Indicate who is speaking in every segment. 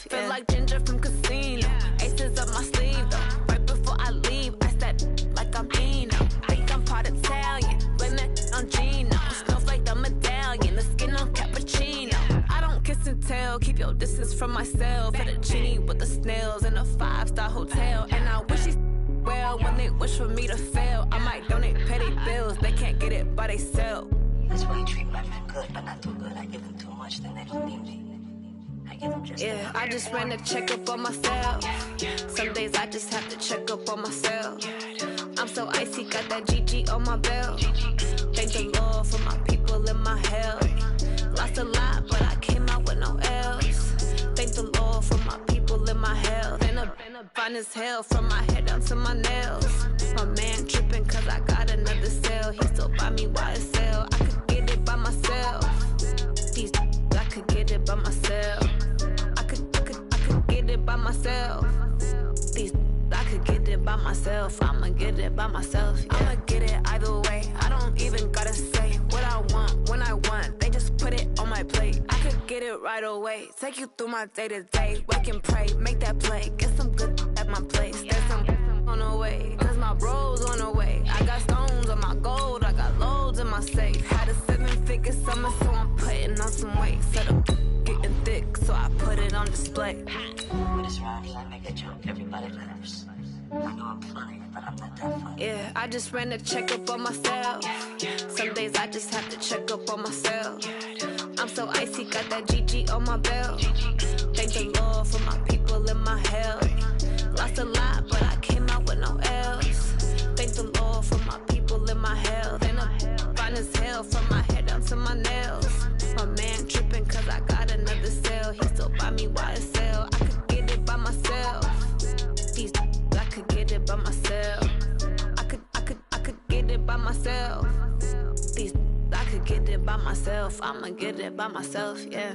Speaker 1: Feel like Ginger from Casino. Aces up my sleeve, though. Right before I leave, I step like I'm Eno. Think I'm part Italian. Blame that on Gino. Smells like the medallion. The skin on cappuccino. I don't kiss and tell. Keep your distance from myself. Fettuccine with the snails in a 5-star hotel. And I wish he's well when they wish for me to fail. I might donate petty bills. They can't get it by themselves.
Speaker 2: That's why you treat my men good, but not too good. I give them too much, then they don't need me. I give them just enough.
Speaker 1: I just ran to check up on myself. Some days I just have to check up on myself. I'm so icy, got that GG on my belt. Thank the Lord for my people in my health. Lost a lot, but I came out with no else. Thank the Lord for my people in my health. And I'm fine as hell from my head down to my nails. My man tripping cause I got another cell. He still buy me YSL. I could get it by myself. These I could get it by myself. I could get it by myself. These I could get it by myself. I'ma get it by myself. Yeah. I'ma get it either way. I don't even gotta say what I want when I want. They just put it on my plate. I could get it right away. Take you through my day to day. Wake and pray, make that play. Get some good at my place. There's some on the way. Cause my bro's on the way. I got stones on my gold. I got loads in my safe. Had a 7-figure summer, so I'm putting on some weight. Set up getting thick, so I put it on display.
Speaker 2: With this rhymes, I make a joke, everybody laughs. I know I'm funny, but I'm not that funny.
Speaker 1: Yeah, I just ran to check up on myself. Some days I just have to check up on myself. I'm so icy, got that GG on my belt. Thank the Lord for my people in my health. Lost a lot, but I came out with no else. Thank the Lord for my people in my health. And I'm fine as hell from my head down to my nails. My man tripping cause I got another cell. He still buy me YSL. I could get it by myself. These I could get it by myself. I could get it by myself. These I could get it by myself. I'ma get it by myself, yeah.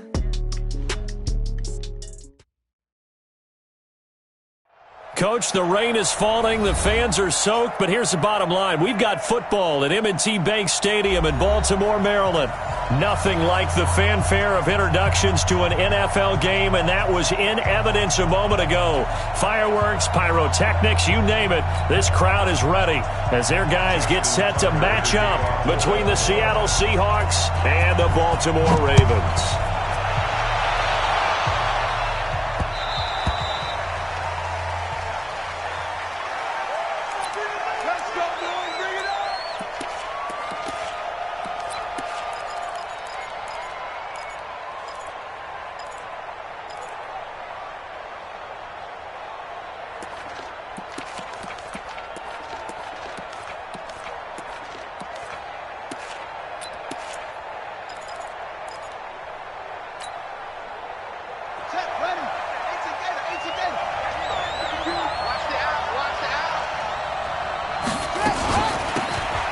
Speaker 3: Coach, the rain is falling, the fans are soaked, but here's the bottom line. We've got football at M&T Bank Stadium in Baltimore, Maryland. Nothing like the fanfare of introductions to an NFL game, and that was in evidence a moment ago. Fireworks, pyrotechnics, you name it. This crowd is ready as their guys get set to match up between the Seattle Seahawks and the Baltimore Ravens.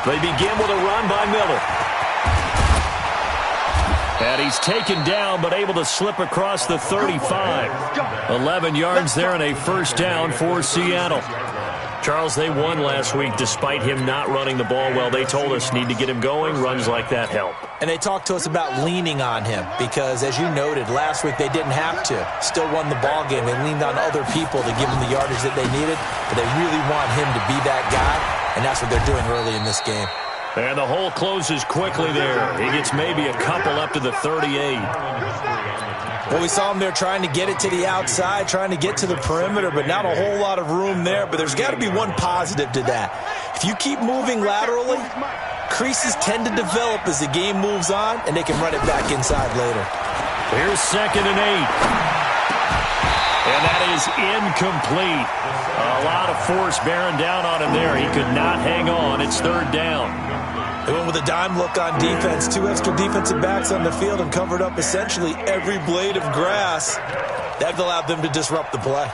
Speaker 3: They begin with a run by Miller. And he's taken down but able to slip across the 35. 11 yards there and a first down for Seattle. Charles, they won last week despite him not running the ball well. They told us need to get him going. Runs like that help.
Speaker 4: And they talked to us about leaning on him because, as you noted, last week they didn't have to. Still won the ball game. They leaned on other people to give them the yardage that they needed, but they really want him to be that guy, and that's what they're doing early in this game.
Speaker 3: And the hole closes quickly there. He gets maybe a couple up to the 38.
Speaker 4: Well, we saw him there trying to get it to the outside, trying to get to the perimeter, but not a whole lot of room there. But there's got to be one positive to that. If you keep moving laterally, creases tend to develop as the game moves on, and they can run it back inside later.
Speaker 3: Here's 2nd and 8. And that is incomplete. A lot of force bearing down on him there. He could not hang on. It's 3rd down.
Speaker 4: They went with a dime look on defense. 2 extra defensive backs on the field and covered up essentially every blade of grass. That allowed them to disrupt the play.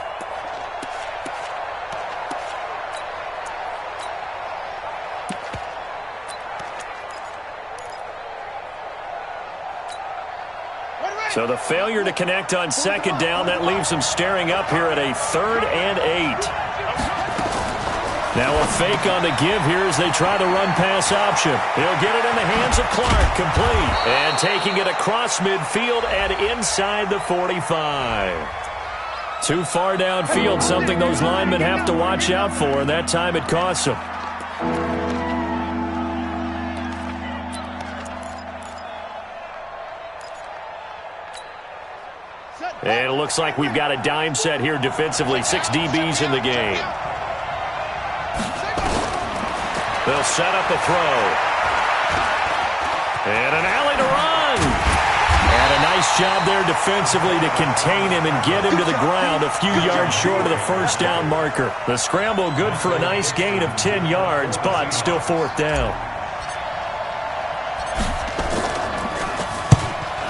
Speaker 3: So the failure to connect on 2nd down, that leaves them staring up here at a 3rd and 8. Now a fake on the give here as they try the run-pass option. He'll get it in the hands of Clark, complete. And taking it across midfield and inside the 45. Too far downfield, something those linemen have to watch out for, and that time it costs them. And it looks like we've got a dime set here defensively. 6 DBs in the game. They'll set up a throw. And an alley to run. And a nice job there defensively to contain him and get him to the ground a few yards short of the first down marker. The scramble good for a nice gain of 10 yards, but still fourth down.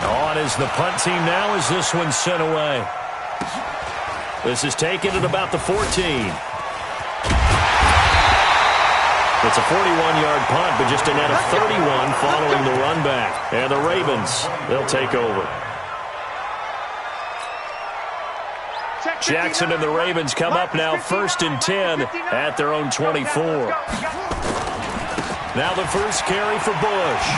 Speaker 3: On is the punt team now as this one's sent away. This is taken at about the 14. It's a 41-yard punt, but just a net of 31 following the run back. And the Ravens, they'll take over. Jackson and the Ravens come up now 1st and 10 at their own 24. Now the first carry for Bush.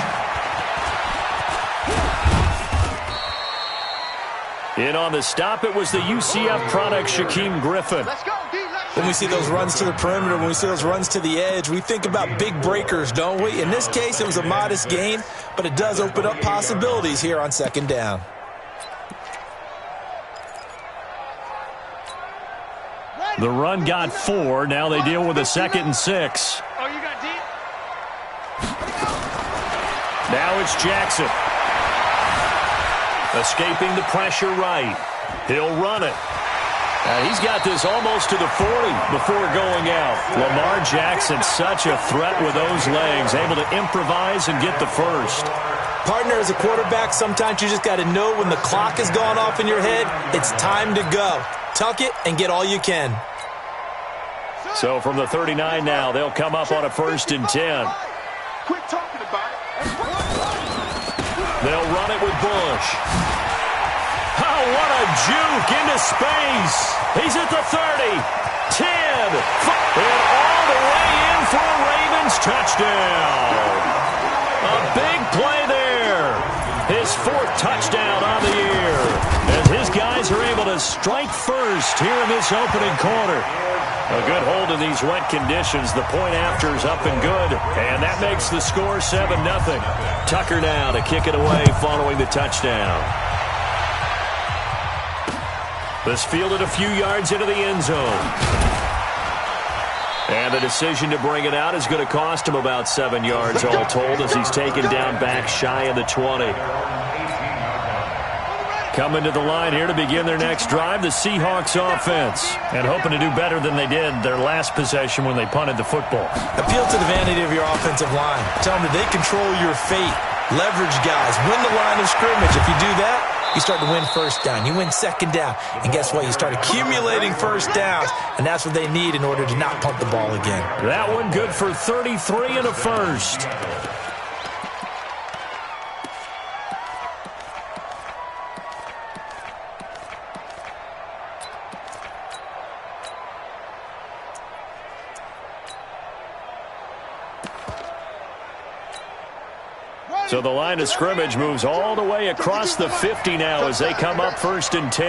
Speaker 3: In on the stop, it was the UCF product, Shaquem Griffin.
Speaker 4: When we see those runs to the perimeter, when we see those runs to the edge, we think about big breakers, don't we? In this case, it was a modest gain, but it does open up possibilities here on 2nd down.
Speaker 3: The run got 4. Now they deal with a 2nd and 6. Now it's Jackson. Escaping the pressure right. He'll run it. He's got this almost to the 40 before going out. Lamar Jackson, such a threat with those legs, able to improvise and get the first.
Speaker 4: Partner, as a quarterback, sometimes you just got to know when the clock has gone off in your head, it's time to go. Tuck it and get all you can.
Speaker 3: So from the 39 now, they'll come up on a 1st and 10.
Speaker 5: Quit talking about it.
Speaker 3: They'll run it with Bush. Oh, what a juke into space. He's at the 30, 10, and all the way in for a Ravens touchdown. A big play there. His 4th touchdown on the year. As his guys are able to strike first here in this opening quarter. A good hold in these wet conditions. The point after is up and good. And that makes the score 7-0. Tucker now to kick it away following the touchdown. This fielded a few yards into the end zone. And the decision to bring it out is going to cost him about 7 yards all told as he's taken down back shy of the 20. Coming to the line here to begin their next drive, the Seahawks offense. And hoping to do better than they did their last possession when they punted the football.
Speaker 4: Appeal to the vanity of your offensive line. Tell them that they control your fate. Leverage guys. Win the line of scrimmage. If you do that, you start to win 1st down. You win 2nd down. And guess what? You start accumulating 1st downs. And that's what they need in order to not pump the ball again.
Speaker 3: That one good for 33 and a first. So the line of scrimmage moves all the way across the 50 now as they come up 1st and 10.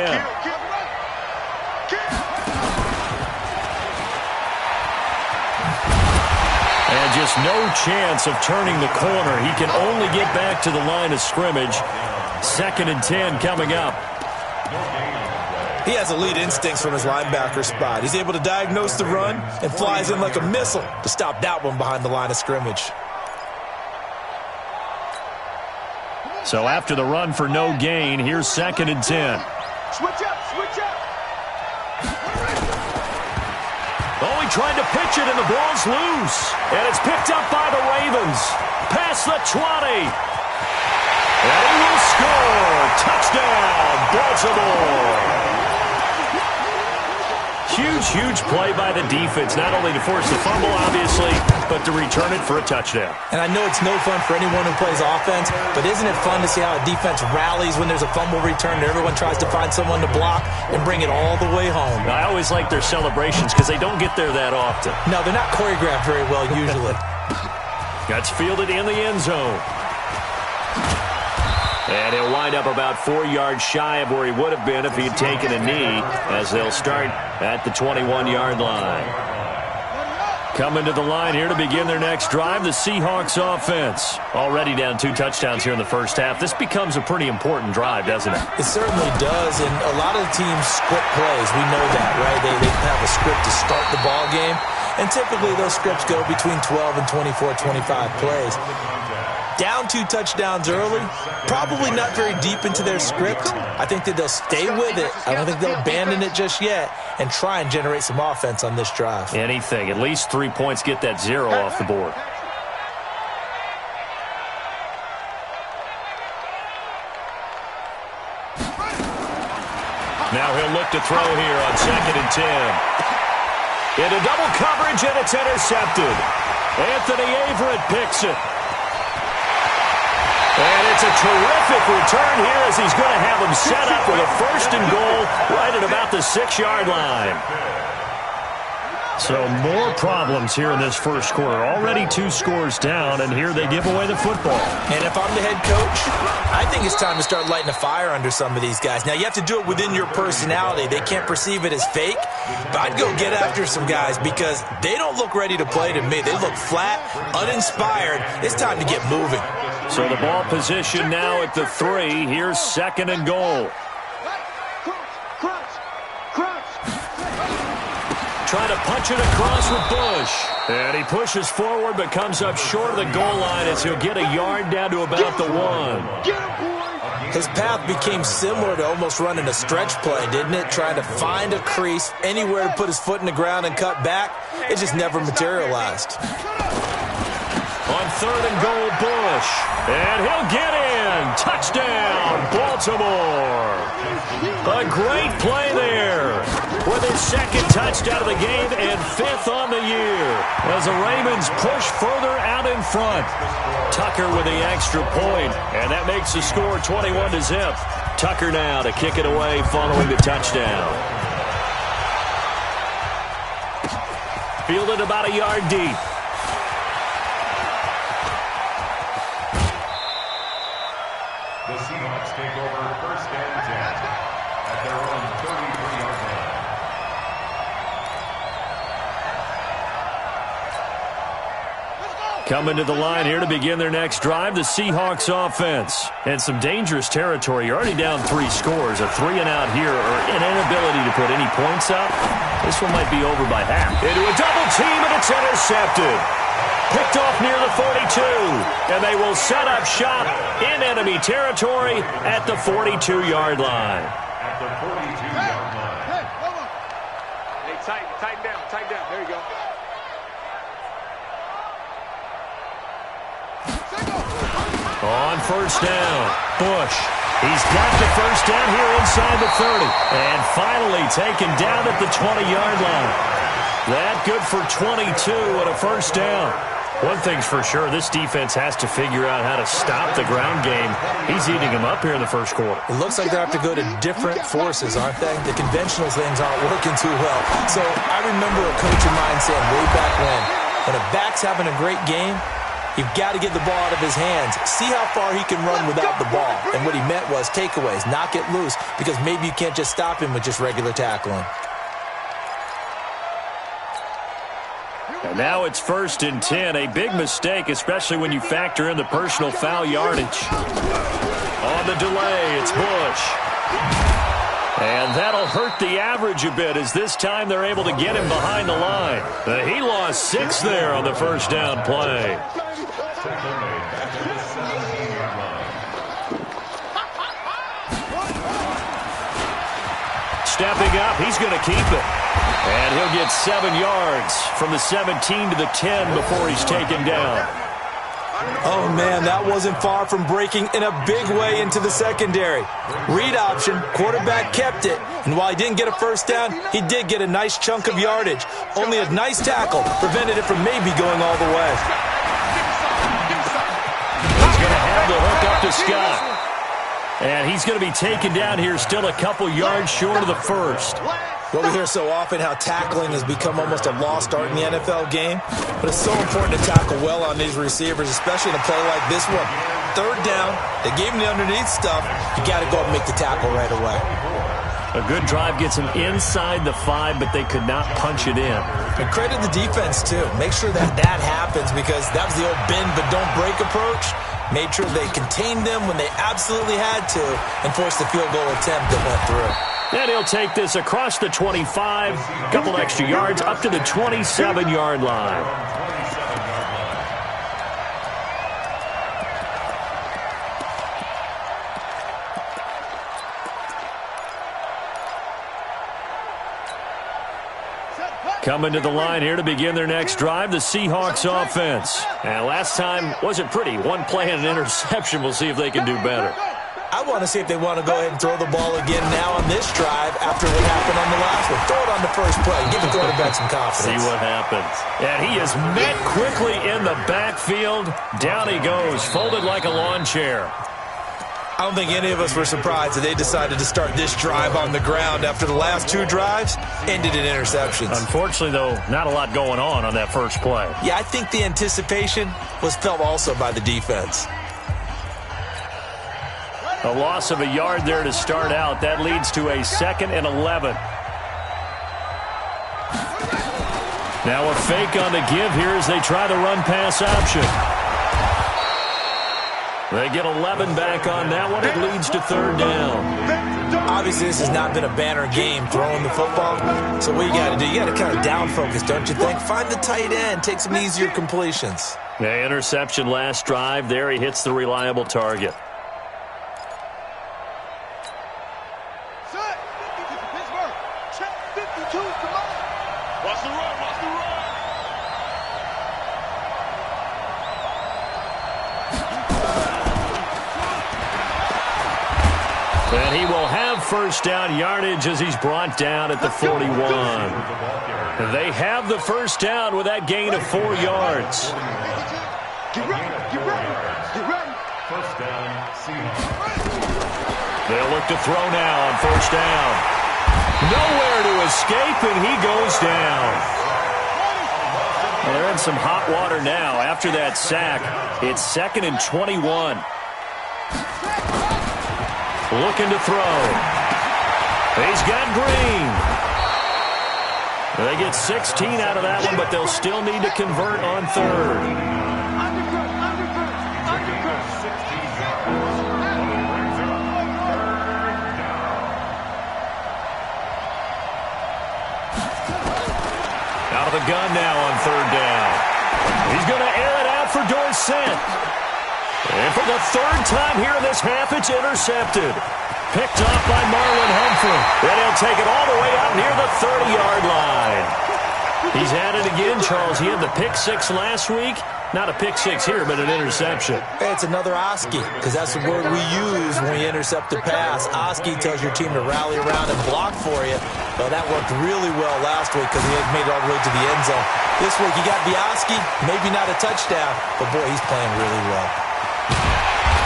Speaker 3: And just no chance of turning the corner. He can only get back to the line of scrimmage. 2nd and 10 coming up.
Speaker 4: He has elite instincts from his linebacker spot. He's able to diagnose the run and flies in like a missile to stop that one behind the line of scrimmage.
Speaker 3: So after the run for no gain, here's 2nd and 10.
Speaker 5: Switch up, switch up.
Speaker 3: Oh, he tried to pitch it, and the ball's loose. And it's picked up by the Ravens. Past the 20. And he will score. Touchdown, Baltimore. Huge play by the defense, not only to force the fumble, obviously, but to return it for a touchdown.
Speaker 4: And I know it's no fun for anyone who plays offense, but isn't it fun to see how a defense rallies when there's a fumble return and everyone tries to find someone to block and bring it all the way home?
Speaker 3: I always like their celebrations because they don't get there that often.
Speaker 4: No, they're not choreographed very well usually.
Speaker 3: That's fielded in the end zone. And he'll wind up about 4 yards shy of where he would have been if he had taken a knee, as they'll start at the 21-yard line. Coming to the line here to begin their next drive, the Seahawks offense. Already down 2 touchdowns here in the first half. This becomes a pretty important drive, doesn't it?
Speaker 4: It certainly does, and a lot of the teams script plays. We know that, right? They have a script to start the ball game, and typically those scripts go between 12 and 24, 25 plays. Down 2 touchdowns early, probably not very deep into their script. I think that they'll stay with it. I don't think they'll abandon it just yet and try and generate some offense on this drive.
Speaker 3: Anything. At least 3 points, get that 0 off the board. Now he'll look to throw here on 2nd and 10. Into double coverage, and it's intercepted. Anthony Averett picks it. And it's a terrific return here as he's going to have him set up with a 1st and goal right at about the 6-yard line. So more problems here in this first quarter. Already 2 scores down, and here they give away the football.
Speaker 4: And if I'm the head coach, I think it's time to start lighting a fire under some of these guys. Now, you have to do it within your personality. They can't perceive it as fake, but I'd go get after some guys because they don't look ready to play to me. They look flat, uninspired. It's time to get moving.
Speaker 3: So the ball position now at the 3. Here's 2nd and goal. Trying to punch it across with Bush. And he pushes forward but comes up short of the goal line as he'll get a yard down to about the 1.
Speaker 4: His path became similar to almost running a stretch play, didn't it? Trying to find a crease, anywhere to put his foot in the ground and cut back. It just never materialized.
Speaker 3: On 3rd and goal, Bush. And he'll get in. Touchdown, Baltimore. A great play there with his 2nd touchdown of the game and 5th on the year as the Ravens push further out in front. Tucker with the extra point, and that makes the score 21-0. Tucker now to kick it away following the touchdown. Fielded about a yard deep.
Speaker 6: The Seahawks take over 1st and 10 at their own 33-yard line.
Speaker 3: Coming to the line here to begin their next drive, the Seahawks offense. And some dangerous territory. You're already down 3 scores. A 3-and-out here or an inability to put any points up. This one might be over by half. Into a double team, and it's intercepted. Picked off near the 42, and they will set up shop in enemy territory at the 42-yard line.
Speaker 6: At the 42-yard line.
Speaker 5: Hey, hold on. Hey, tighten down. There you go.
Speaker 3: On 1st down, Bush. He's got the 1st down here inside the 30, and finally taken down at the 20-yard line. That good for 22 and a 1st down. One thing's for sure, this defense has to figure out how to stop the ground game. He's eating them up here in the first quarter.
Speaker 4: It looks like they have to go to different forces, aren't they? The conventional things aren't working too well. So I remember a coach of mine saying way back when a back's having a great game, you've got to get the ball out of his hands. See how far he can run without the ball. And what he meant was takeaways, knock it loose, because maybe you can't just stop him with just regular tackling.
Speaker 3: And now it's 1st and 10. A big mistake, especially when you factor in the personal foul yardage. On the delay, it's Bush. And that'll hurt the average a bit as this time they're able to get him behind the line. He lost 6 there on the 1st down play. Stepping up, he's going to keep it. And he'll get 7 yards from the 17 to the 10 before he's taken down.
Speaker 4: Oh, man, that wasn't far from breaking in a big way into the secondary. Read option, quarterback kept it. And while he didn't get a 1st down, he did get a nice chunk of yardage. Only a nice tackle prevented it from maybe going all the way.
Speaker 3: He's going to have the hook up to Scott. And he's going to be taken down here still a couple yards short of the 1st.
Speaker 4: Well, we hear so often how tackling has become almost a lost art in the NFL game. But it's so important to tackle well on these receivers, especially in a play like this one. third down. They gave him the underneath stuff. You got to go up and make the tackle right away.
Speaker 3: A good drive gets them inside the 5, but they could not punch it in.
Speaker 4: And credit the defense, too. Make sure that happens, because that was the old bend but don't break approach. Made sure they contained them when they absolutely had to and forced the field goal attempt that went through.
Speaker 3: And he'll take this across the 25, a couple extra yards, up to the 27-yard line. Coming to the line here to begin their next drive, the Seahawks offense. And last time wasn't pretty. One play and an interception. We'll see if they can do better.
Speaker 4: I want to see if they want to go ahead and throw the ball again now on this drive after what happened on the last one. Throw it on the first play. Give the quarterback some confidence.
Speaker 3: See what happens. And he is met quickly in the backfield. Down he goes, folded like a lawn chair.
Speaker 4: I don't think any of us were surprised that they decided to start this drive on the ground after the last 2 drives ended in interceptions.
Speaker 3: Unfortunately, though, not a lot going on that first play.
Speaker 4: Yeah, I think the anticipation was felt also by the defense.
Speaker 3: A loss of a yard there to start out. That leads to a 2nd and 11. Now a fake on the give here as they try the run-pass option. They get 11 back on that one. It leads to 3rd down.
Speaker 4: Obviously, this has not been a banner game throwing the football. So what you got to do, you got to kind of down focus, don't you think? Find the tight end. Take some easier completions.
Speaker 3: Yeah, interception last drive. There he hits the reliable target. And he will have first down yardage as he's brought down at the 41. They have the first down with that gain of 4 yards.
Speaker 5: Get ready. First down, Seahawks.
Speaker 3: They'll look to throw now on first down. Nowhere to escape, and he goes down. Well, they're in some hot water now after that sack. It's 2nd and 21. Looking to throw. He's got Green. They get 16 out of that one, but they'll still need to convert on 3rd. Out of the gun now on 3rd down. He's going to air it out for Dorsett. And for the 3rd time here in this half, it's intercepted. Picked off by Marlon Humphrey. Then he'll take it all the way out near the 30-yard line. He's had it again, Charles. He had the pick 6 last week. Not a pick 6 here, but an interception.
Speaker 4: Hey, it's another Oski, because that's the word we use when we intercept a pass. Oski tells your team to rally around and block for you. Well, that worked really well last week because he had made it all the way to the end zone. This week, he got Oski, maybe not a touchdown, but boy, he's playing really well.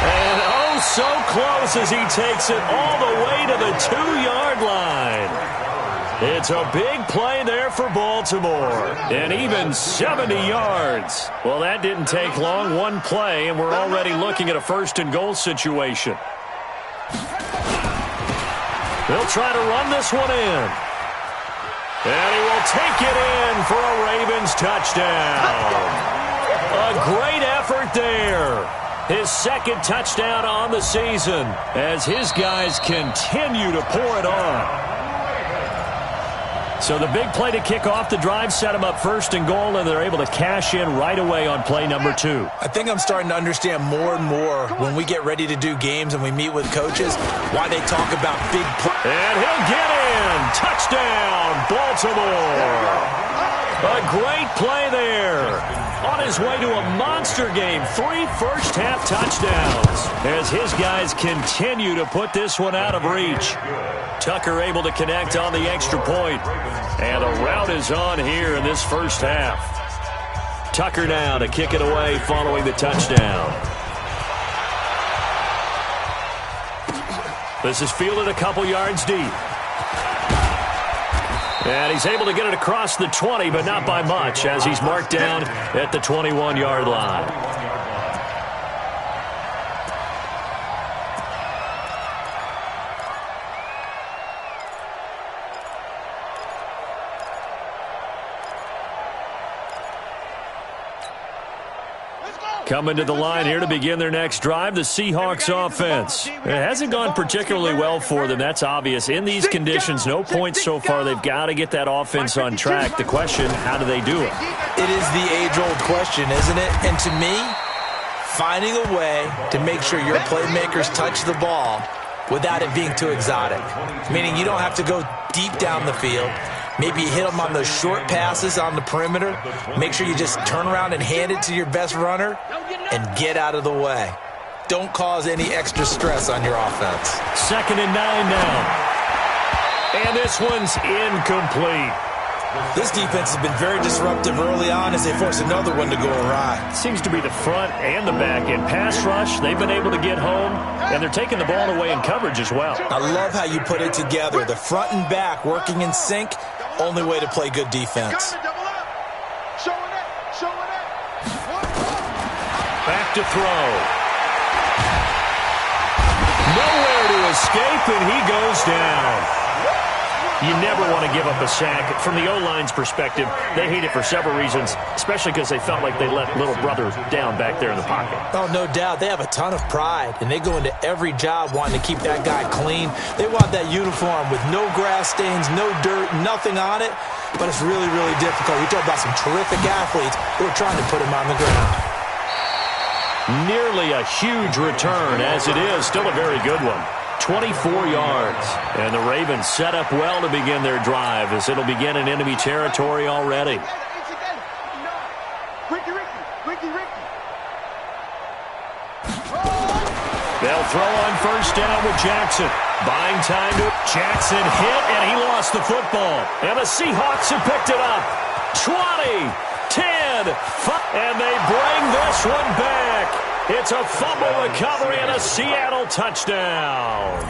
Speaker 3: And oh, so close as he takes it all the way to the 2-yard line. It's a big play there for Baltimore. And even 70 yards. Well, that didn't take long. One play, and we're already looking at a 1st and goal situation. They'll try to run this one in. And he will take it in for a Ravens touchdown. A great effort there. His 2nd touchdown on the season as his guys continue to pour it on. So the big play to kick off the drive set them up 1st and goal, and they're able to cash in right away on play number 2.
Speaker 4: I think I'm starting to understand more and more when we get ready to do games and we meet with coaches why they talk about big plays.
Speaker 3: And he'll get in. Touchdown, Baltimore. A great play there. On his way to a monster game. 3 first-half touchdowns as his guys continue to put this one out of reach. Tucker able to connect on the extra point. And the route is on here in this first half. Tucker now to kick it away following the touchdown. This is fielded a couple yards deep. And he's able to get it across the 20, but not by much, as he's marked down at the 21-yard line. Coming to the line here to begin their next drive, the Seahawks offense. It hasn't gone particularly well for them, that's obvious. In these conditions, no points so far. They've got to get that offense on track. The question, how do they do it?
Speaker 4: It is the age-old question, isn't it? And to me, finding a way to make sure your playmakers touch the ball without it being too exotic. Meaning you don't have to go deep down the field. Maybe you hit them on those short passes on the perimeter. Make sure you just turn around and hand it to your best runner and get out of the way. Don't cause any extra stress on your offense.
Speaker 3: 2nd and 9 now. And this one's incomplete.
Speaker 4: This defense has been very disruptive early on as they force another one to go awry.
Speaker 3: Seems to be the front and the back end. Pass rush, they've been able to get home, and they're taking the ball away in coverage as well.
Speaker 4: I love how you put it together. The front and back working in sync, only way to play good defense.
Speaker 3: Back to throw. Nowhere to escape, and he goes down. You never want to give up a sack. From the O-line's perspective, they hate it for several reasons, especially because they felt like they let little brother down back there in the pocket.
Speaker 4: Oh, no doubt. They have a ton of pride, and they go into every job wanting to keep that guy clean. They want that uniform with no grass stains, no dirt, nothing on it, but it's really, really difficult. You talk about some terrific athletes who are trying to put him on the ground.
Speaker 3: Nearly a huge return, as it is. Still a very good one. 24 yards. And the Ravens set up well to begin their drive as it'll begin in enemy territory already. They'll throw on first down with Jackson. Buying time to Jackson hit, and he lost the football. And the Seahawks have picked it up. 20, 10, 5, and they bring this one back. It's a fumble recovery and a Seattle touchdown.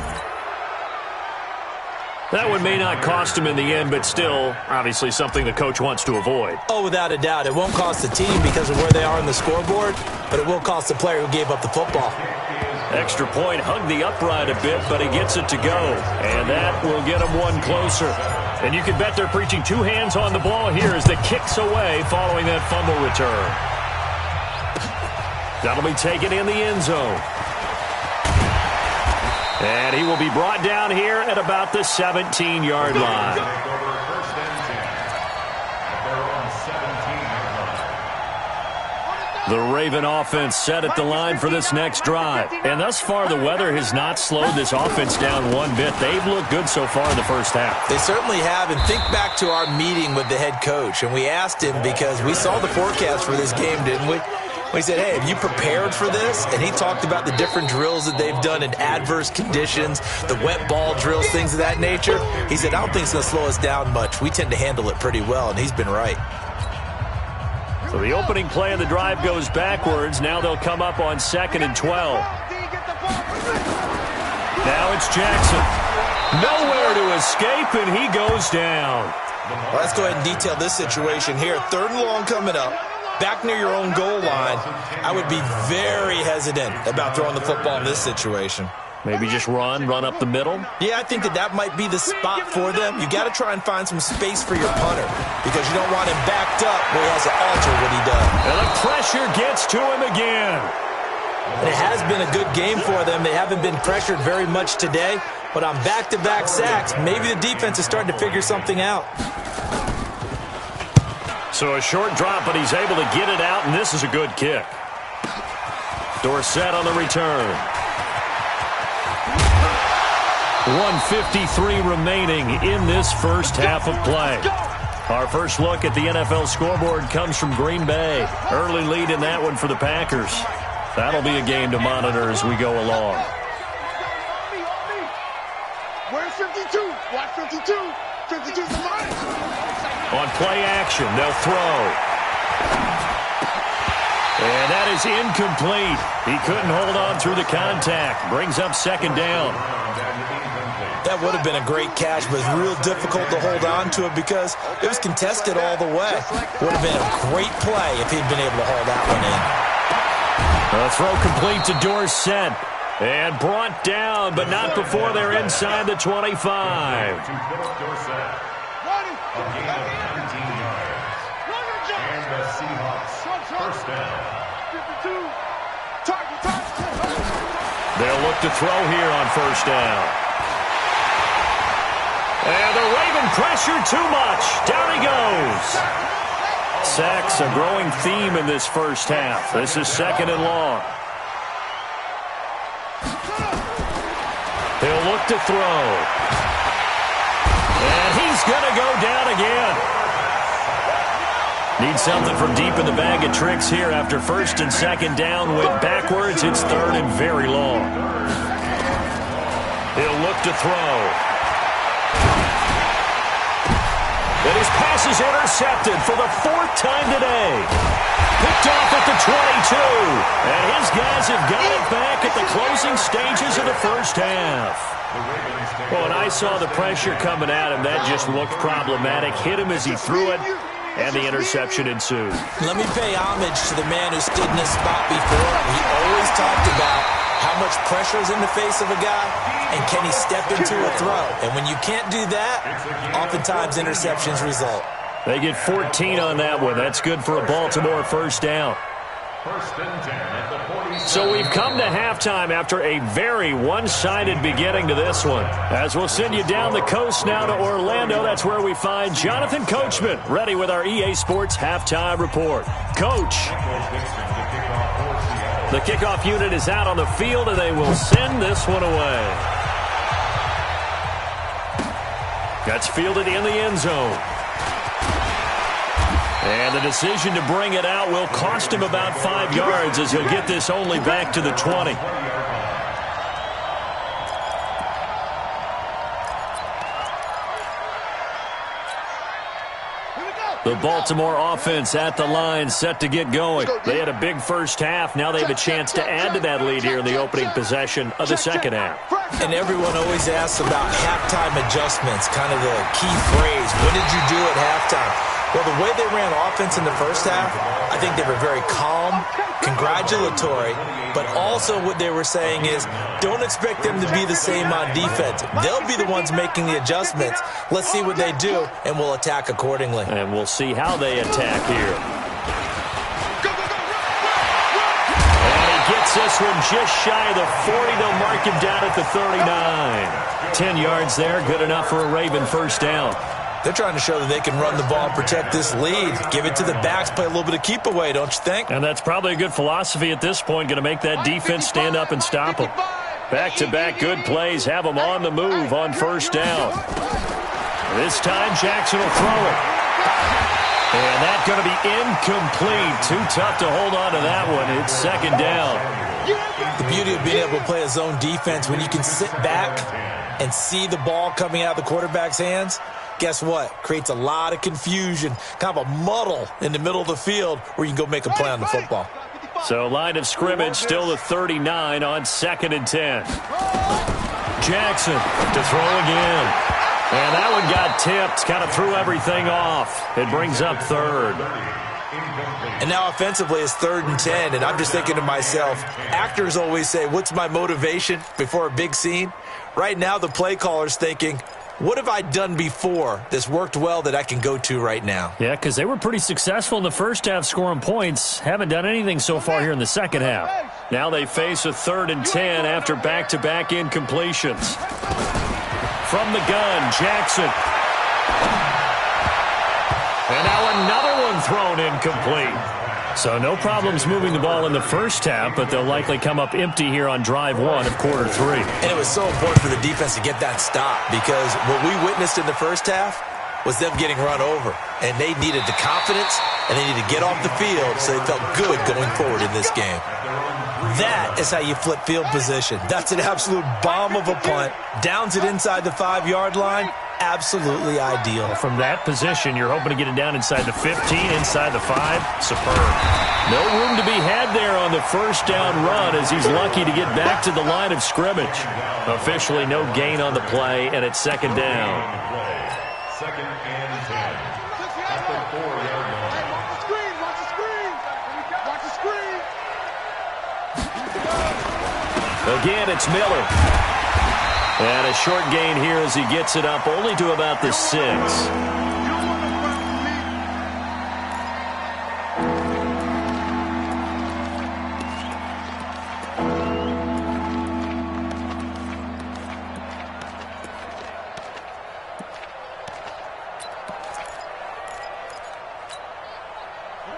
Speaker 3: That one may not cost him in the end, but still, obviously something the coach wants to avoid.
Speaker 4: Oh, without a doubt. It won't cost the team because of where they are on the scoreboard, but it will cost the player who gave up the football.
Speaker 3: Extra point, hugged the upright a bit, but he gets it to go. And that will get him one closer. And you can bet they're preaching two hands on the ball here as the kick's away following that fumble return. That'll be taken in the end zone. And he will be brought down here at about the 17-yard line. The Raven offense set at the line for this next drive. And thus far, the weather has not slowed this offense down one bit. They've looked good so far in the first half.
Speaker 4: They certainly have. And think back to our meeting with the head coach. And we asked him because we saw the forecast for this game, didn't we? We said, hey, have you prepared for this? And he talked about the different drills that they've done in adverse conditions, the wet ball drills, things of that nature. He said, I don't think it's going to slow us down much. We tend to handle it pretty well, and he's been right.
Speaker 3: So the opening play of the drive goes backwards. Now they'll come up on 2nd and 12. Now it's Jackson. Nowhere to escape, and he goes down.
Speaker 4: Well, let's go ahead and detail this situation here. 3rd and long coming up. Back near your own goal line, I would be very hesitant about throwing the football in this situation.
Speaker 3: Maybe just run up the middle?
Speaker 4: Yeah, I think that might be the spot for them. You got to try and find some space for your punter because you don't want him backed up where he has to alter what he does.
Speaker 3: And the pressure gets to him again.
Speaker 4: And it has been a good game for them. They haven't been pressured very much today, but on back-to-back sacks, maybe the defense is starting to figure something out.
Speaker 3: So a short drop, but he's able to get it out, and this is a good kick. Dorsett on the return. 1:53 remaining in this first half of play. Our first look at the NFL scoreboard comes from Green Bay. Early lead in that one for the Packers. That'll be a game to monitor as we go along.
Speaker 5: Where's 52? Watch 52. 52's the line.
Speaker 3: On play action, they'll throw. And that is incomplete. He couldn't hold on through the contact. Brings up 2nd down.
Speaker 4: That would have been a great catch, but it's real difficult to hold on to it because it was contested all the way. Would have been a great play if he'd been able to hold that one in.
Speaker 3: A throw complete to Dorsett. And brought down, but not before they're inside the 25.
Speaker 6: A gain of 19 yards. And the Seahawks first down.
Speaker 3: They'll look to throw here on first down. And the Raven pressure too much. Down he goes. Sacks, a growing theme in this first half. This is 2nd and long. He'll look to throw. And he's going to go down again. Need something from deep in the bag of tricks here after 1st and 2nd down. Went backwards. It's 3rd and very long. He'll look to throw. And his pass is intercepted for the 4th time today. Picked off at the 22. And his guys have got it back at the closing stages of the first half. Well, when I saw the pressure coming at him, that just looked problematic. Hit him as he threw it, and the interception ensued.
Speaker 4: Let me pay homage to the man who stood in this spot before. He always talked about how much pressure is in the face of a guy, and can he step into a throw? And when you can't do that, oftentimes interceptions result.
Speaker 3: They get 14 on that one. That's good for a Baltimore first down.
Speaker 6: 1st and 10 at the 47.
Speaker 3: So we've come to halftime after a very one-sided beginning to this one. As we'll send you down the coast now to Orlando, that's where we find Jonathan Coachman, ready with our EA Sports halftime report. Coach. The kickoff unit is out on the field, and they will send this one away. That's fielded in the end zone. And the decision to bring it out will cost him about 5 yards as he'll get this only back to the 20. The Baltimore offense at the line, set to get going. They had a big first half. Now they have a chance to add to that lead here in the opening possession of the second half.
Speaker 4: And everyone always asks about halftime adjustments, kind of the key phrase. What did you do at halftime? Well, the way they ran offense in the first half, I think they were very calm, congratulatory, but also what they were saying is don't expect them to be the same on defense. They'll be the ones making the adjustments. Let's see what they do, and we'll attack accordingly.
Speaker 3: And we'll see how they attack here. And he gets this one just shy of the 40. They'll mark him down at the 39. 10 yards there, good enough for a Raven first down.
Speaker 4: They're trying to show that they can run the ball and protect this lead. Give it to the backs, play a little bit of keep away, don't you think?
Speaker 3: And that's probably a good philosophy at this point, going to make that defense stand up and stop them. Back-to-back good plays, have them on the move on first down. This time Jackson will throw it. And that's going to be incomplete. Too tough to hold on to that one. It's 2nd down.
Speaker 4: The beauty of being able to play a zone defense when you can sit back and see the ball coming out of the quarterback's hands, guess what? Creates a lot of confusion, kind of a muddle in the middle of the field where you can go make a play on the football.
Speaker 3: So line of scrimmage still the 39 on 2nd and 10. Jackson to throw again. And that one got tipped, kind of threw everything off. It brings up 3rd.
Speaker 4: And now offensively it's 3rd and 10, and I'm just thinking to myself, actors always say, what's my motivation before a big scene? Right now the play caller's thinking, what have I done before that's worked well that I can go to right now?
Speaker 3: Yeah, because they were pretty successful in the first half scoring points. Haven't done anything so far here in the second half. Now they face a 3rd and 10 after back-to-back incompletions. From the gun, Jackson. And now another one thrown incomplete. So no problems moving the ball in the first half, but they'll likely come up empty here on drive 1 of quarter 3.
Speaker 4: And it was so important for the defense to get that stop because what we witnessed in the first half was them getting run over. And they needed the confidence, and they needed to get off the field so they felt good going forward in this game. That is how you flip field position. That's an absolute bomb of a punt. Downs it inside the 5-yard line. Absolutely ideal.
Speaker 3: From that position, you're hoping to get it down inside the 15, inside the 5. Superb. No room to be had there on the first down run as he's lucky to get back to the line of scrimmage. Officially no gain on the play, and it's 2nd down.
Speaker 6: 2nd and 10 at the 4-yard line.
Speaker 5: Watch the screen, watch the screen. Watch the screen.
Speaker 3: Again, it's Miller. And a short gain here as he gets it up only to about the 6.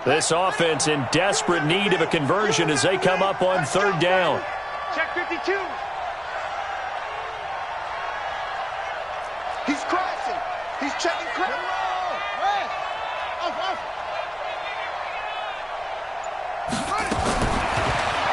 Speaker 3: This offense in desperate need of a conversion as they come up on third down.
Speaker 5: Check 52. He's crashing. He's checking credit.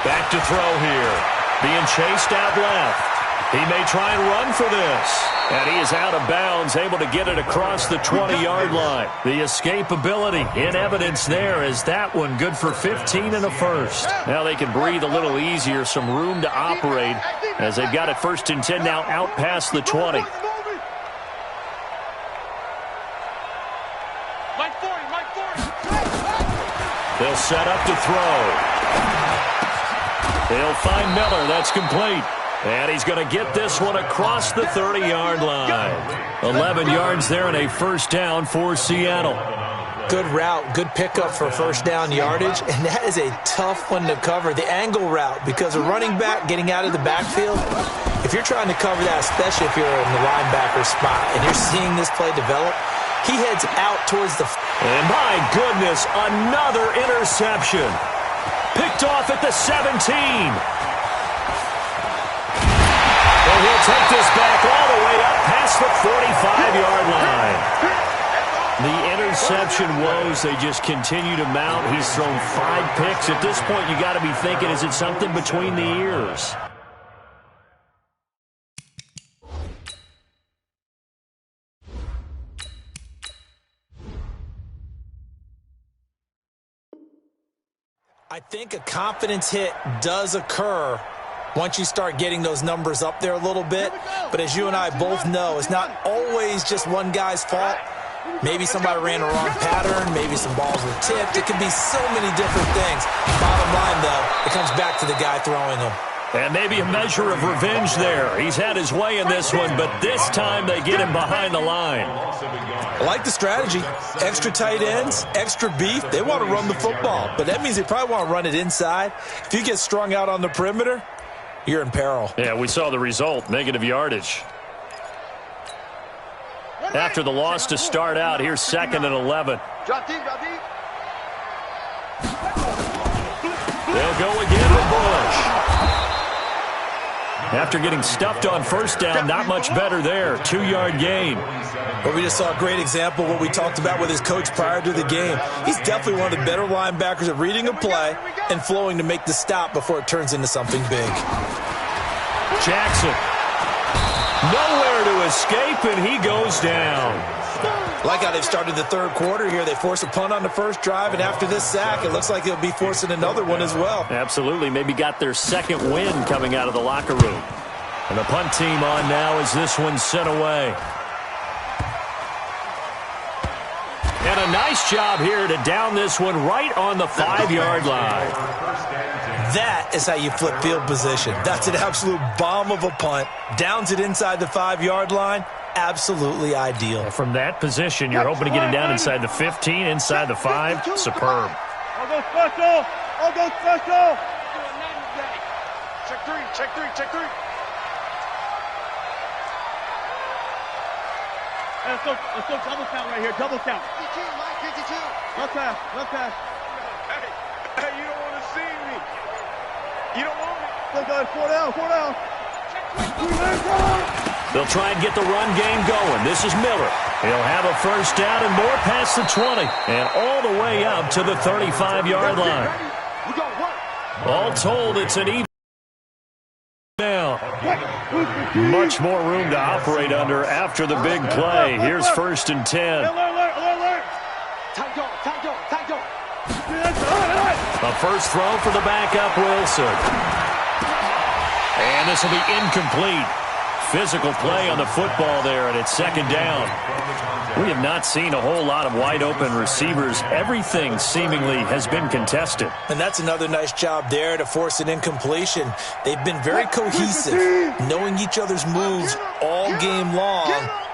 Speaker 3: Back to throw here. Being chased out left. He may try and run for this. And he is out of bounds, able to get it across the 20-yard line. The escapability in evidence there as that one good for 15 and a first. Now they can breathe a little easier, some room to operate as they've got it 1st and 10 now out past the 20. They'll set up to throw. They'll find Miller. That's complete. And he's going to get this one across the 30-yard line. 11 yards there and a first down for Seattle.
Speaker 4: Good route, good pickup for first down yardage, and that is a tough one to cover. The angle route, because a running back getting out of the backfield, if you're trying to cover that, especially if you're in the linebacker spot, and you're seeing this play develop, he heads out towards the...
Speaker 3: And my goodness, another interception. Picked off at the 17. And he'll take this back all the way up past the 45-yard line. The interception woes, they just continue to mount. He's thrown 5 picks. At this point, you got to be thinking, is it something between the ears?
Speaker 4: I think a confidence hit does occur once you start getting those numbers up there a little bit. But as you and I both know, it's not always just one guy's fault. Maybe somebody ran a wrong pattern. Maybe some balls were tipped. It can be so many different things. Bottom line, though, it comes back to the guy throwing them.
Speaker 3: And maybe a measure of revenge there. He's had his way in this one, but this time they get him behind the line.
Speaker 4: I like the strategy. Extra tight ends, extra beef. They want to run the football, but that means they probably want to run it inside. If you get strung out on the perimeter, you're in peril.
Speaker 3: Yeah, we saw the result, negative yardage. After the loss to start out, here's 2nd and 11. They'll go again with Bush. After getting stuffed on first down, not much better there. 2-yard gain.
Speaker 4: But we just saw a great example of what we talked about with his coach prior to the game. He's definitely one of the better linebackers at reading a play and flowing to make the stop before it turns into something big.
Speaker 3: Jackson. Nowhere to escape, and he goes down.
Speaker 4: Like how they've started the third quarter here. They force a punt on the first drive, and after this sack, it looks like they'll be forcing another one as well.
Speaker 3: Absolutely. Maybe got their second win coming out of the locker room. And the punt team on now as this one's sent away. And a nice job here to down this one right on the 5-yard line.
Speaker 4: That is how you flip field position. That's an absolute bomb of a punt. Downs it inside the 5-yard line. Absolutely ideal.
Speaker 3: From that position, you're hoping to get it down inside the 15, inside the 5. Superb.
Speaker 5: I'll go special. I'll go special. Check 3, check 3, check 3. Let's go double count right here, double count. 52, Mike, 52. Left pass, left pass. Hey, you don't want to see me. You don't want me. Look, guys, 4 down, 4 down.
Speaker 3: They'll try and get the run game going. This is Miller. He'll have a first down and more past the 20. And all the way up to the 35-yard line. All told, it's an even now. Much more room to operate under after the big play. Here's 1st and 10. A first throw for the backup, Wilson. And this will be incomplete. Physical play on the football there, and it's 2nd down. We have not seen a whole lot of wide-open receivers. Everything seemingly has been contested.
Speaker 4: And that's another nice job there to force an incompletion. They've been very cohesive, knowing each other's moves all game long,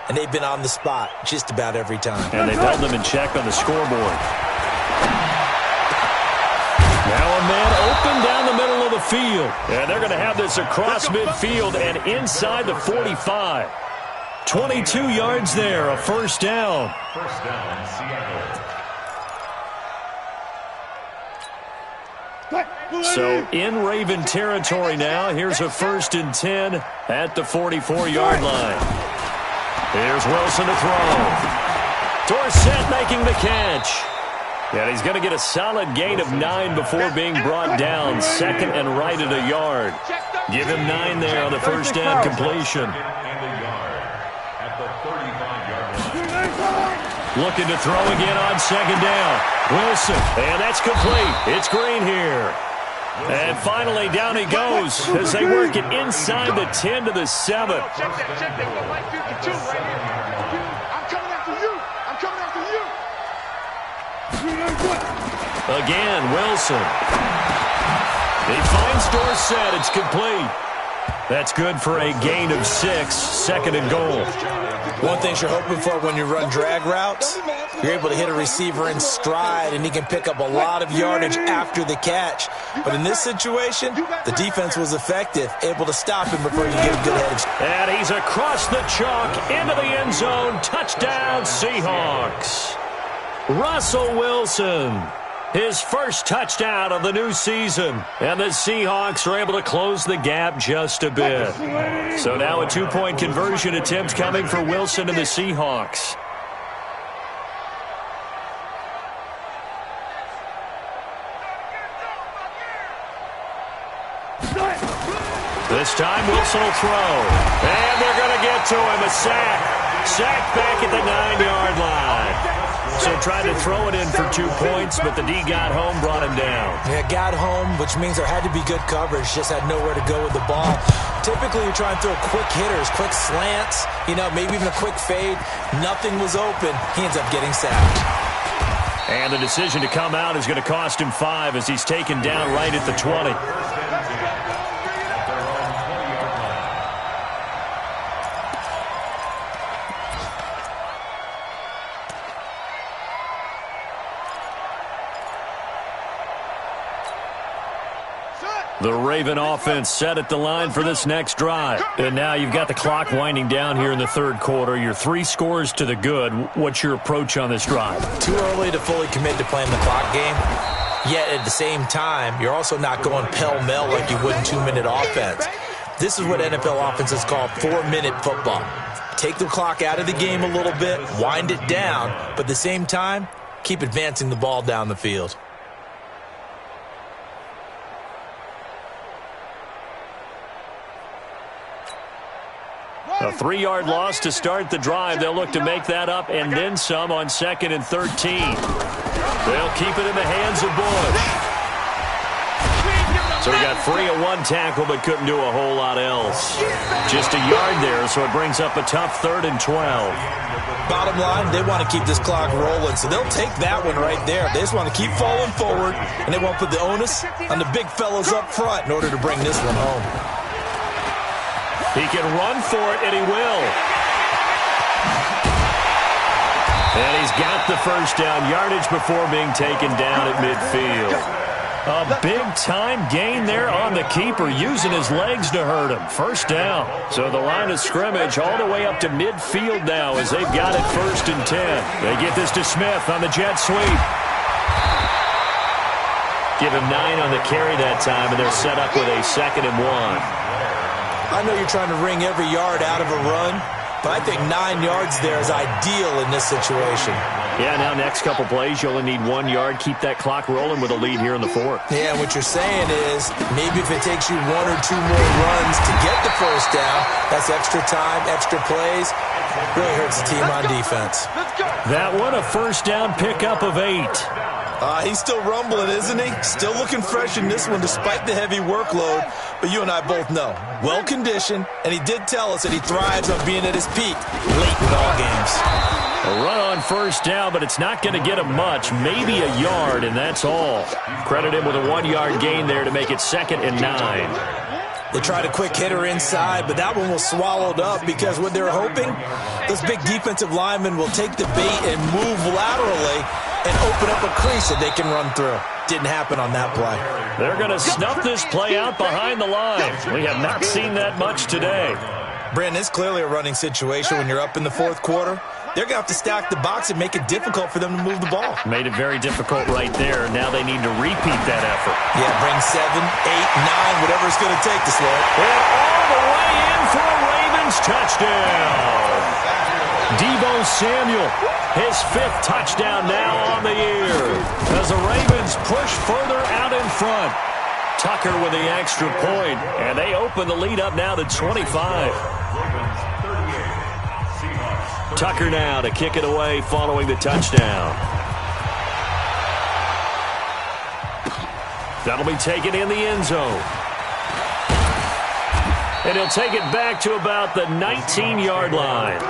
Speaker 4: and they've been on the spot just about every time.
Speaker 3: And they've held them in check on the scoreboard. Now a man open down the middle of the field. And they're going to have this across midfield and inside the 45. 22 yards there, a first down.
Speaker 6: First down, Seattle.
Speaker 3: So in Raven territory now. Here's a 1st and 10 at the 44-yard line. Here's Wilson to throw. Dorsett making the catch. And he's going to get a solid gain of 9 before being brought down. 2nd and right at a yard. Give him 9 there on the first down completion.
Speaker 6: And a yard at the 35-yard line.
Speaker 3: Looking to throw again on 2nd down. Wilson, and that's complete. It's Green here. And finally, down he goes as they work it inside the 10 to the 7.
Speaker 5: Check that. We're right 52 right here. I'm coming after you. I'm coming after you.
Speaker 3: Again, Wilson. He finds Dorsett. It's complete. That's good for a gain of 6. 2nd and goal.
Speaker 4: One thing you're hoping for when you run drag routes, you're able to hit a receiver in stride, and he can pick up a lot of yardage after the catch. But in this situation, the defense was effective, able to stop him before you get a good headage.
Speaker 3: And he's across the chalk into the end zone. Touchdown, Seahawks. Russell Wilson. His first touchdown of the new season. And the Seahawks are able to close the gap just a bit. So now a 2-point conversion attempt coming for Wilson and the Seahawks. This time Wilson will throw. And they're going to get to him. A sack. Sack back at the 9-yard line. So tried to throw it in for 2 points, but the D got home, brought him down.
Speaker 4: Yeah, got home, which means there had to be good coverage. Just had nowhere to go with the ball. Typically, you're trying to throw quick hitters, quick slants, maybe even a quick fade. Nothing was open. He ends up getting sacked.
Speaker 3: And the decision to come out is going to cost him 5 as he's taken down right at the 20. The Raven offense set at the line for this next drive. And now you've got the clock winding down here in the 3rd quarter. You're 3 scores to the good. What's your approach on this drive?
Speaker 4: Too early to fully commit to playing the clock game. Yet at the same time, you're also not going pell-mell like you would in 2-minute offense. This is what NFL offenses call 4-minute football. Take the clock out of the game a little bit, wind it down, but at the same time, keep advancing the ball down the field.
Speaker 3: A 3-yard loss to start the drive. They'll look to make that up and then some on 2nd and 13. They'll keep it in the hands of Bush. So he got free of 1 tackle but couldn't do a whole lot else. Just a yard there, so it brings up a tough 3rd and 12.
Speaker 4: Bottom line, they want to keep this clock rolling, so they'll take that one right there. They just want to keep falling forward, and they won't put the onus on the big fellows up front in order to bring this one home.
Speaker 3: He can run for it, and he will. And he's got the first down yardage before being taken down at midfield. A big-time gain there on the keeper, using his legs to hurt him. First down. So the line of scrimmage all the way up to midfield now as they've got it 1st and 10. They get this to Smith on the jet sweep. Give him 9 on the carry that time, and they're set up with a 2nd and 1.
Speaker 4: I know you're trying to wring every yard out of a run, but I think 9 yards there is ideal in this situation.
Speaker 3: Yeah, now next couple plays, you only need 1 yard. Keep that clock rolling with a lead here in the 4th.
Speaker 4: Yeah, what you're saying is maybe if it takes you 1 or 2 more runs to get the first down, that's extra time, extra plays. Really hurts the team on defense.
Speaker 3: That one, a first down pickup of 8.
Speaker 4: He's still rumbling, isn't he? Still looking fresh in this one despite the heavy workload. But you and I both know, well-conditioned, and he did tell us that he thrives on being at his peak late in ball games.
Speaker 3: A run on first down, but it's not going to get him much. Maybe a yard, and that's all. Credit him with a 1-yard gain there to make it 2nd and 9.
Speaker 4: They tried a quick hitter inside, but that one was swallowed up because what they were hoping, those big defensive linemen will take the bait and move laterally and open up a crease that they can run through. Didn't happen on that play.
Speaker 3: They're going to snuff this play out behind the line. We have not seen that much today.
Speaker 4: Brandon, it's clearly a running situation when you're up in the 4th quarter. they're going to have to stack the box and make it difficult for them to move the ball.
Speaker 3: Made it very difficult right there. Now they need to repeat that effort.
Speaker 4: Yeah, bring 7, 8, 9, whatever it's going to take to slow it.
Speaker 3: And all the way in for a Ravens touchdown. Deebo Samuel, his 5th touchdown now on the year, as the Ravens push further out in front. Tucker with the extra point, and they open the lead up now to 25. Tucker now to kick it away following the touchdown. That'll be taken in the end zone. And he'll take it back to about the 19-yard line.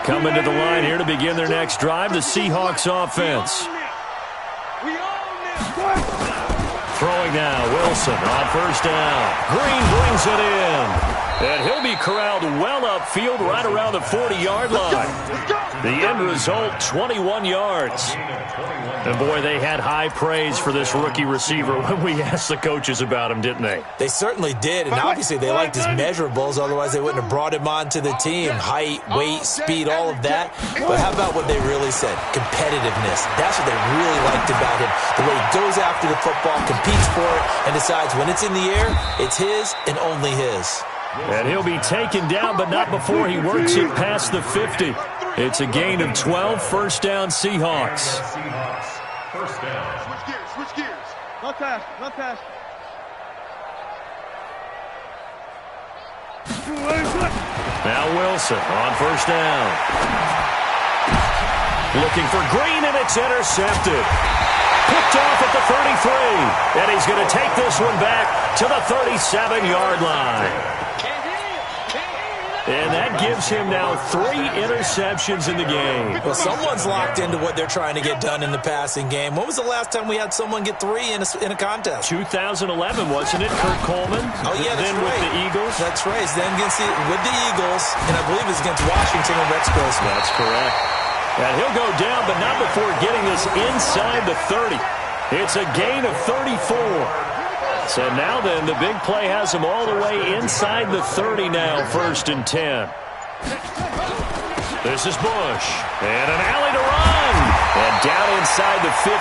Speaker 3: Coming to the line here to begin their next drive, the Seahawks offense. Throwing now, Wilson on first down. Green brings it in. And he'll be corralled well upfield right around the 40-yard line. The end result, 21 yards. And, boy, they had high praise for this rookie receiver when we asked the coaches about him, didn't they?
Speaker 4: They certainly did, and obviously they liked his measurables. Otherwise, they wouldn't have brought him onto the team. Height, weight, speed, all of that. But how about what they really said? Competitiveness. That's what they really liked about him. The way he goes after the football, competes for it, and decides when it's in the air, it's his and only his.
Speaker 3: And he'll be taken down, but not before he works it past the 50. It's a gain of 12, first down Seahawks.
Speaker 6: First down.
Speaker 5: Switch gears. Not pass.
Speaker 3: Now Wilson on first down. Looking for Green, and it's intercepted. Picked off at the 33. And he's going to take this one back to the 37-yard line. And that gives him now 3 interceptions in the game.
Speaker 4: Well, someone's locked into what they're trying to get done in the passing game. When was the last time we had someone get 3 in a contest?
Speaker 3: 2011, wasn't it? Kurt Coleman?
Speaker 4: Oh, yeah, that's
Speaker 3: then
Speaker 4: right.
Speaker 3: with the Eagles?
Speaker 4: That's right. Then with the Eagles, and I believe it's against Washington and Rex Grossman.
Speaker 3: That's correct. And he'll go down, but not before getting this inside the 30. It's a gain of 34. So now then, the big play has him all the way inside the 30 now, first and 10. This is Bush. And an alley to run. And down inside the 15,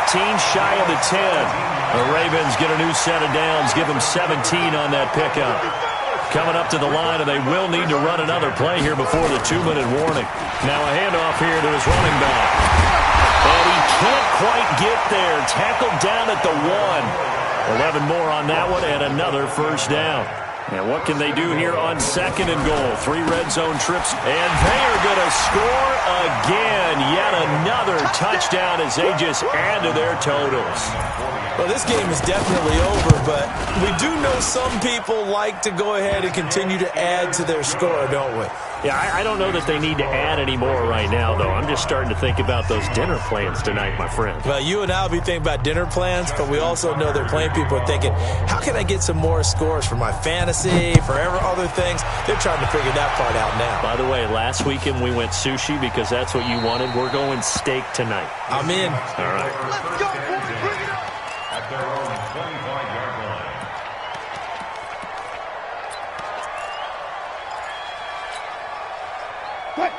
Speaker 3: shy of the 10. The Ravens get a new set of downs, give them 17 on that pickup. Coming up to the line, and they will need to run another play here before the 2-minute warning. Now a handoff here to his running back. And he can't quite get there. Tackled down at the 1. 11 more on that one, and another first down. And what can they do here on 2nd and goal? 3 red zone trips, and they are going to score again. Yet another touchdown as they just add to their totals.
Speaker 4: Well, this game is definitely over, but we do know some people like to go ahead and continue to add to their score, don't we?
Speaker 3: Yeah, I don't know that they need to add any more right now, though. I'm just starting to think about those dinner plans tonight, my friend.
Speaker 4: Well, you and I will be thinking about dinner plans, but we also know they're playing people are thinking, how can I get some more scores for my fantasy, for other things? They're trying to figure that part out now.
Speaker 3: By the way, last weekend we went sushi because that's what you wanted. We're going steak tonight.
Speaker 4: I'm in.
Speaker 3: All right.
Speaker 5: Let's go, boys. Bring it up.
Speaker 6: At their own 25-yard line.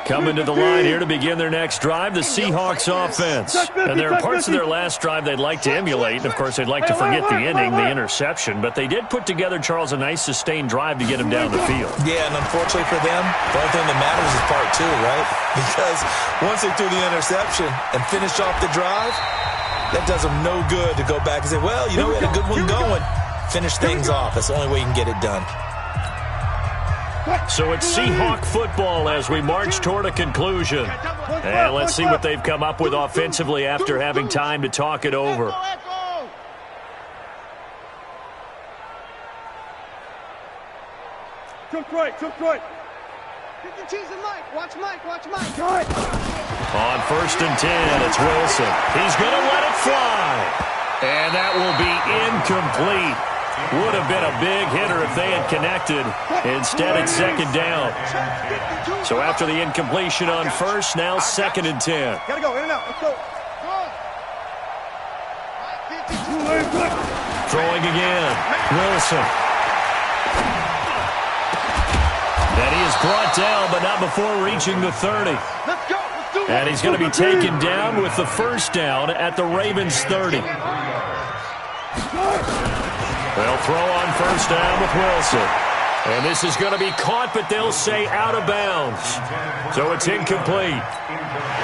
Speaker 3: Coming to the line here to begin their next drive, the Seahawks offense. And there are parts of their last drive they'd like to emulate. And, of course, they'd like to forget the inning, the interception. But they did put together, Charles, a nice sustained drive to get him down the field.
Speaker 4: Yeah, and unfortunately for them, the only thing that matters is part 2, right? Because once they threw the interception and finished off the drive, that does them no good to go back and say, well, you know, we had a good one going. Finish things off. That's the only way you can get it done.
Speaker 3: So it's Seahawk football as we march toward a conclusion. And let's see what they've come up with offensively after having time to talk it over.
Speaker 5: Took right.
Speaker 7: Watch Mike.
Speaker 3: On first and 10, it's Wilson. He's going to let it fly. And that will be incomplete. Would have been a big hitter if they had connected. Instead, it's second down. So after the incompletion on first, now 2nd and 10.
Speaker 5: Gotta go, in and out. Let's go.
Speaker 3: Throwing again. Wilson. is brought down, but not before reaching the 30.
Speaker 5: Let's go. Let's do it.
Speaker 3: And he's going to be taken down with the first down at the Ravens' 30. They'll throw on first down with Wilson. And this is going to be caught, but they'll say out of bounds. So it's incomplete.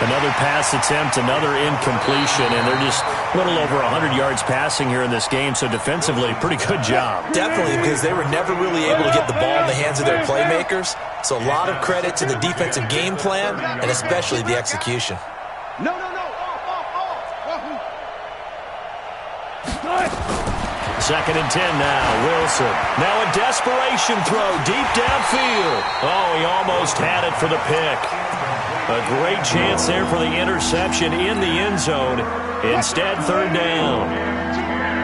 Speaker 3: Another pass attempt, another incompletion, and they're just a little over 100 yards passing here in this game, so defensively, pretty good job.
Speaker 4: Definitely, because they were never really able to get the ball in the hands of their playmakers. So a lot of credit to the defensive game plan, and especially the execution.
Speaker 5: No.
Speaker 3: Second and 10 now. Wilson. Now a desperation throw deep downfield. Oh, he almost had it for the pick. A great chance there for the interception in the end zone. Instead, third down.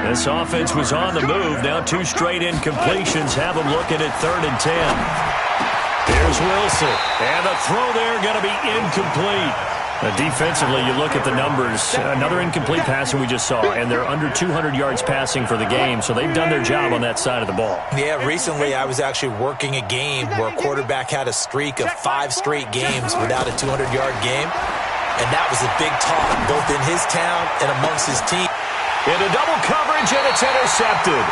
Speaker 3: This offense was on the move. Now 2 straight incompletions have them looking at 3rd and 10. Here's Wilson. And the throw there going to be incomplete. Defensively, you look at the numbers. Another incomplete pass that we just saw, and they're under 200 yards passing for the game, so they've done their job on that side of the ball.
Speaker 4: Yeah, recently I was actually working a game where a quarterback had a streak of 5 straight games without a 200-yard game, and that was a big talk both in his town and amongst his team.
Speaker 3: Into double coverage, and it's intercepted.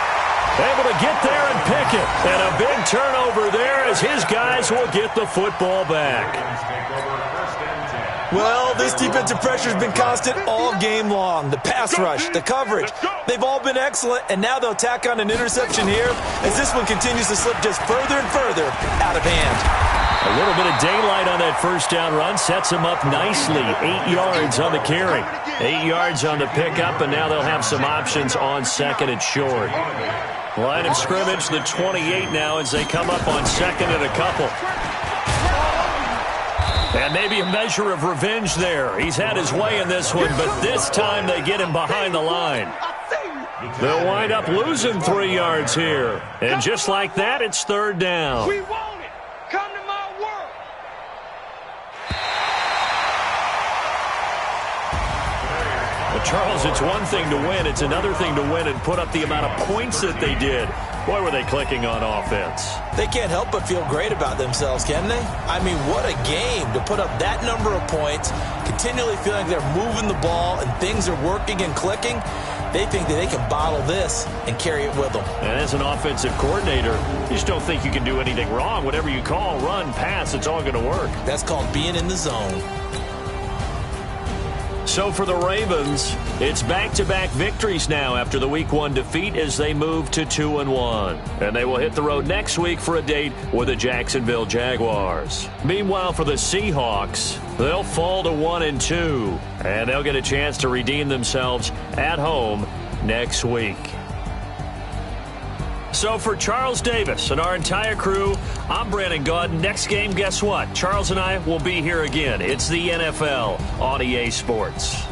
Speaker 3: Able to get there and pick it. And a big turnover there as his guys will get the football back.
Speaker 4: Well, this defensive pressure has been constant all game long. The pass rush, the coverage, they've all been excellent, and now they'll tack on an interception here as this one continues to slip just further and further out of hand.
Speaker 3: A little bit of daylight on that first down run sets them up nicely. 8 yards on the carry, 8 yards on the pickup, and now they'll have some options on second and short. Line of scrimmage, the 28 now as they come up on second and a couple. And maybe a measure of revenge there. He's had his way in this one, but this time they get him behind the line. They'll wind up losing 3 yards here. And just like that, it's third down.
Speaker 5: We want it. Come to my world.
Speaker 3: Well, Charles, it's one thing to win. It's another thing to win and put up the amount of points that they did. Boy, were they clicking on offense.
Speaker 4: They can't help but feel great about themselves, can they? I mean, what a game to put up that number of points, continually feeling they're moving the ball and things are working and clicking. They think that they can bottle this and carry it with them. And
Speaker 3: as an offensive coordinator, you just don't think you can do anything wrong. Whatever you call, run, pass, it's all going to work.
Speaker 4: That's called being in the zone.
Speaker 3: So for the Ravens, it's back-to-back victories now after the Week 1 defeat as they move to 2-1. And they will hit the road next week for a date with the Jacksonville Jaguars. Meanwhile, for the Seahawks, they'll fall to 1-2. And they'll get a chance to redeem themselves at home next week. So for Charles Davis and our entire crew, I'm Brandon Gaud. Next game, guess what? Charles and I will be here again. It's the NFL on EA Sports.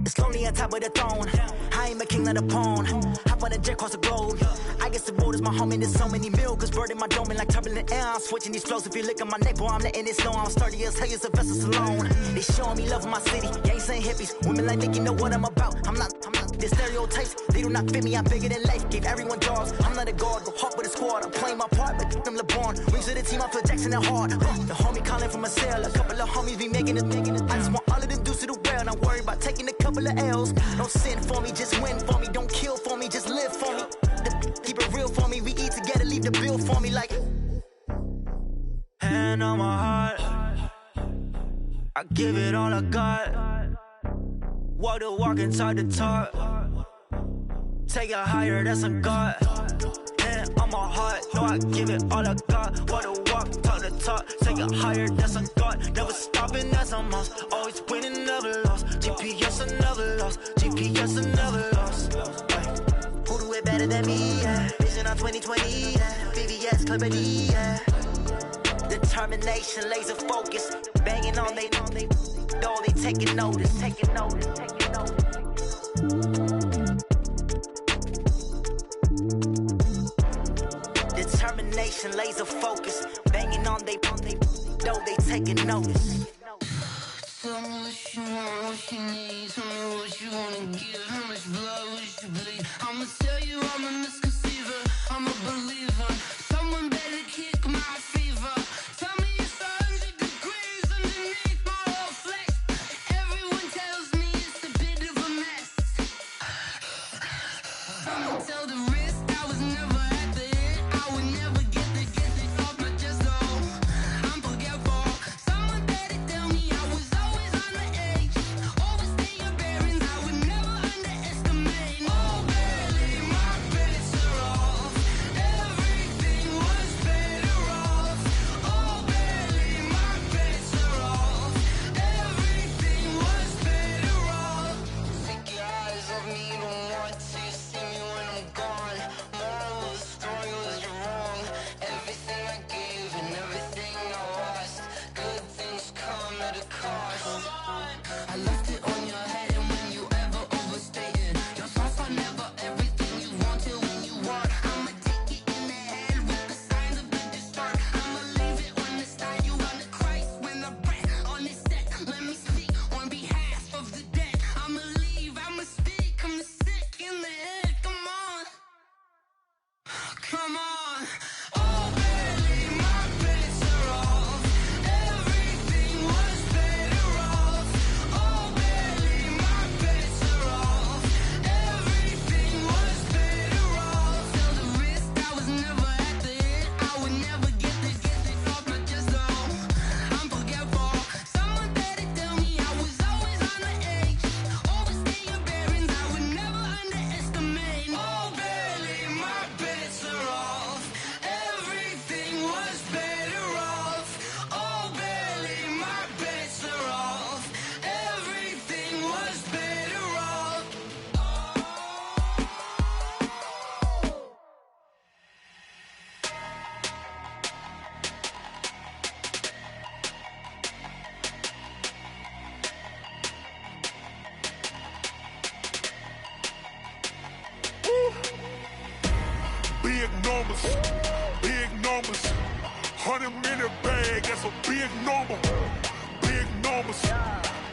Speaker 7: It's lonely on top of the throne. I ain't a king of the pawn. Hop on a jet across the globe. I guess the road is my home and there's so many milk. Bird in my dome and like turbulent air. I'm switching these flows. If you look at my neck, boy, I'm letting it slow. I'm sturdy as hell as a vessel alone. They showing me love in my city. Gangsta and hippies. Women like Nick, you know what I'm about. I'm not the stereotypes. They do not fit me. I'm bigger than life. Gave everyone jobs. I'm not a guard, but hawk with a squad. I'm playing my part, but I'm LeBron. Wings of the team, I feel Jackson and hard. The homie calling from a cell. A couple of homies be making it. I just want all of them dudes to the well. Not worried about taking a couple of L's. Don't sin for me, just win for me. Don't kill for me, just live for me. Keep it real for me. We eat together, leave the bill for me like. Hand on my heart, I give it all I got. Walk the walk and talk the talk. Take it higher, that's a God. Hand on my heart, no, I give it all I got. Walk the walk, talk the talk. Take it higher, that's a God. Never stopping, that's a must. Always winning, never lost. GPS, I never lost. GPS, I never lost. Who do it better than me? Yeah. Vision on 2020. Yeah. VVS, Clarity. Yeah. Determination, laser focus. Banging on they though they taking notice. Determination, laser focus. Banging on they though they taking notice.
Speaker 8: Tell me what you want, what you need. Tell me what you wanna give. How much blood would you bleed? I'ma tell you I'm a misconceiver. I'm a believer. Someone better kick my fever. Tell me it's 100 degrees underneath my whole flesh. Everyone tells me it's a bit of a mess. I'ma tell the risk I was never at the end. I would never get this off my chest though. I'm forgetful. Someone better tell me I was always on the edge. Overstay your bearings, I would never underestimate. Oh, barely my bets are off. Everything was better off. Oh, barely my bets are off. Everything was better off. Take your eyes off me, don't want to see me when I'm gone. Moral of the story was you're wrong. Everything I gave and everything I lost. Good things come at a cost. I left it on your head and when you ever overstated. Your thoughts are never everything you wanted when you want. I'ma take it in the head with the signs of the distort. I'ma leave it on the side. You on the Christ when the breath on this set. Let me speak on behalf of the dead. I'ma leave, I'ma speak. I'm the sick in the head. Come on. Come on. Oh, barely my bets are off. Everything was better off. Oh, barely my bets are off. Everything was better off. Tell the risk I was never at the end. I would never get this off my chest though. I'm forgetful. Someone better tell me I was always on the edge. Overstay your bearings, I would never underestimate. Oh, barely my bets are off. Everything was better off. Oh, barely my bets are off. Everything was better off.
Speaker 9: Big numbers, big numbers. 100-minute bag, that's a big number. Big numbers,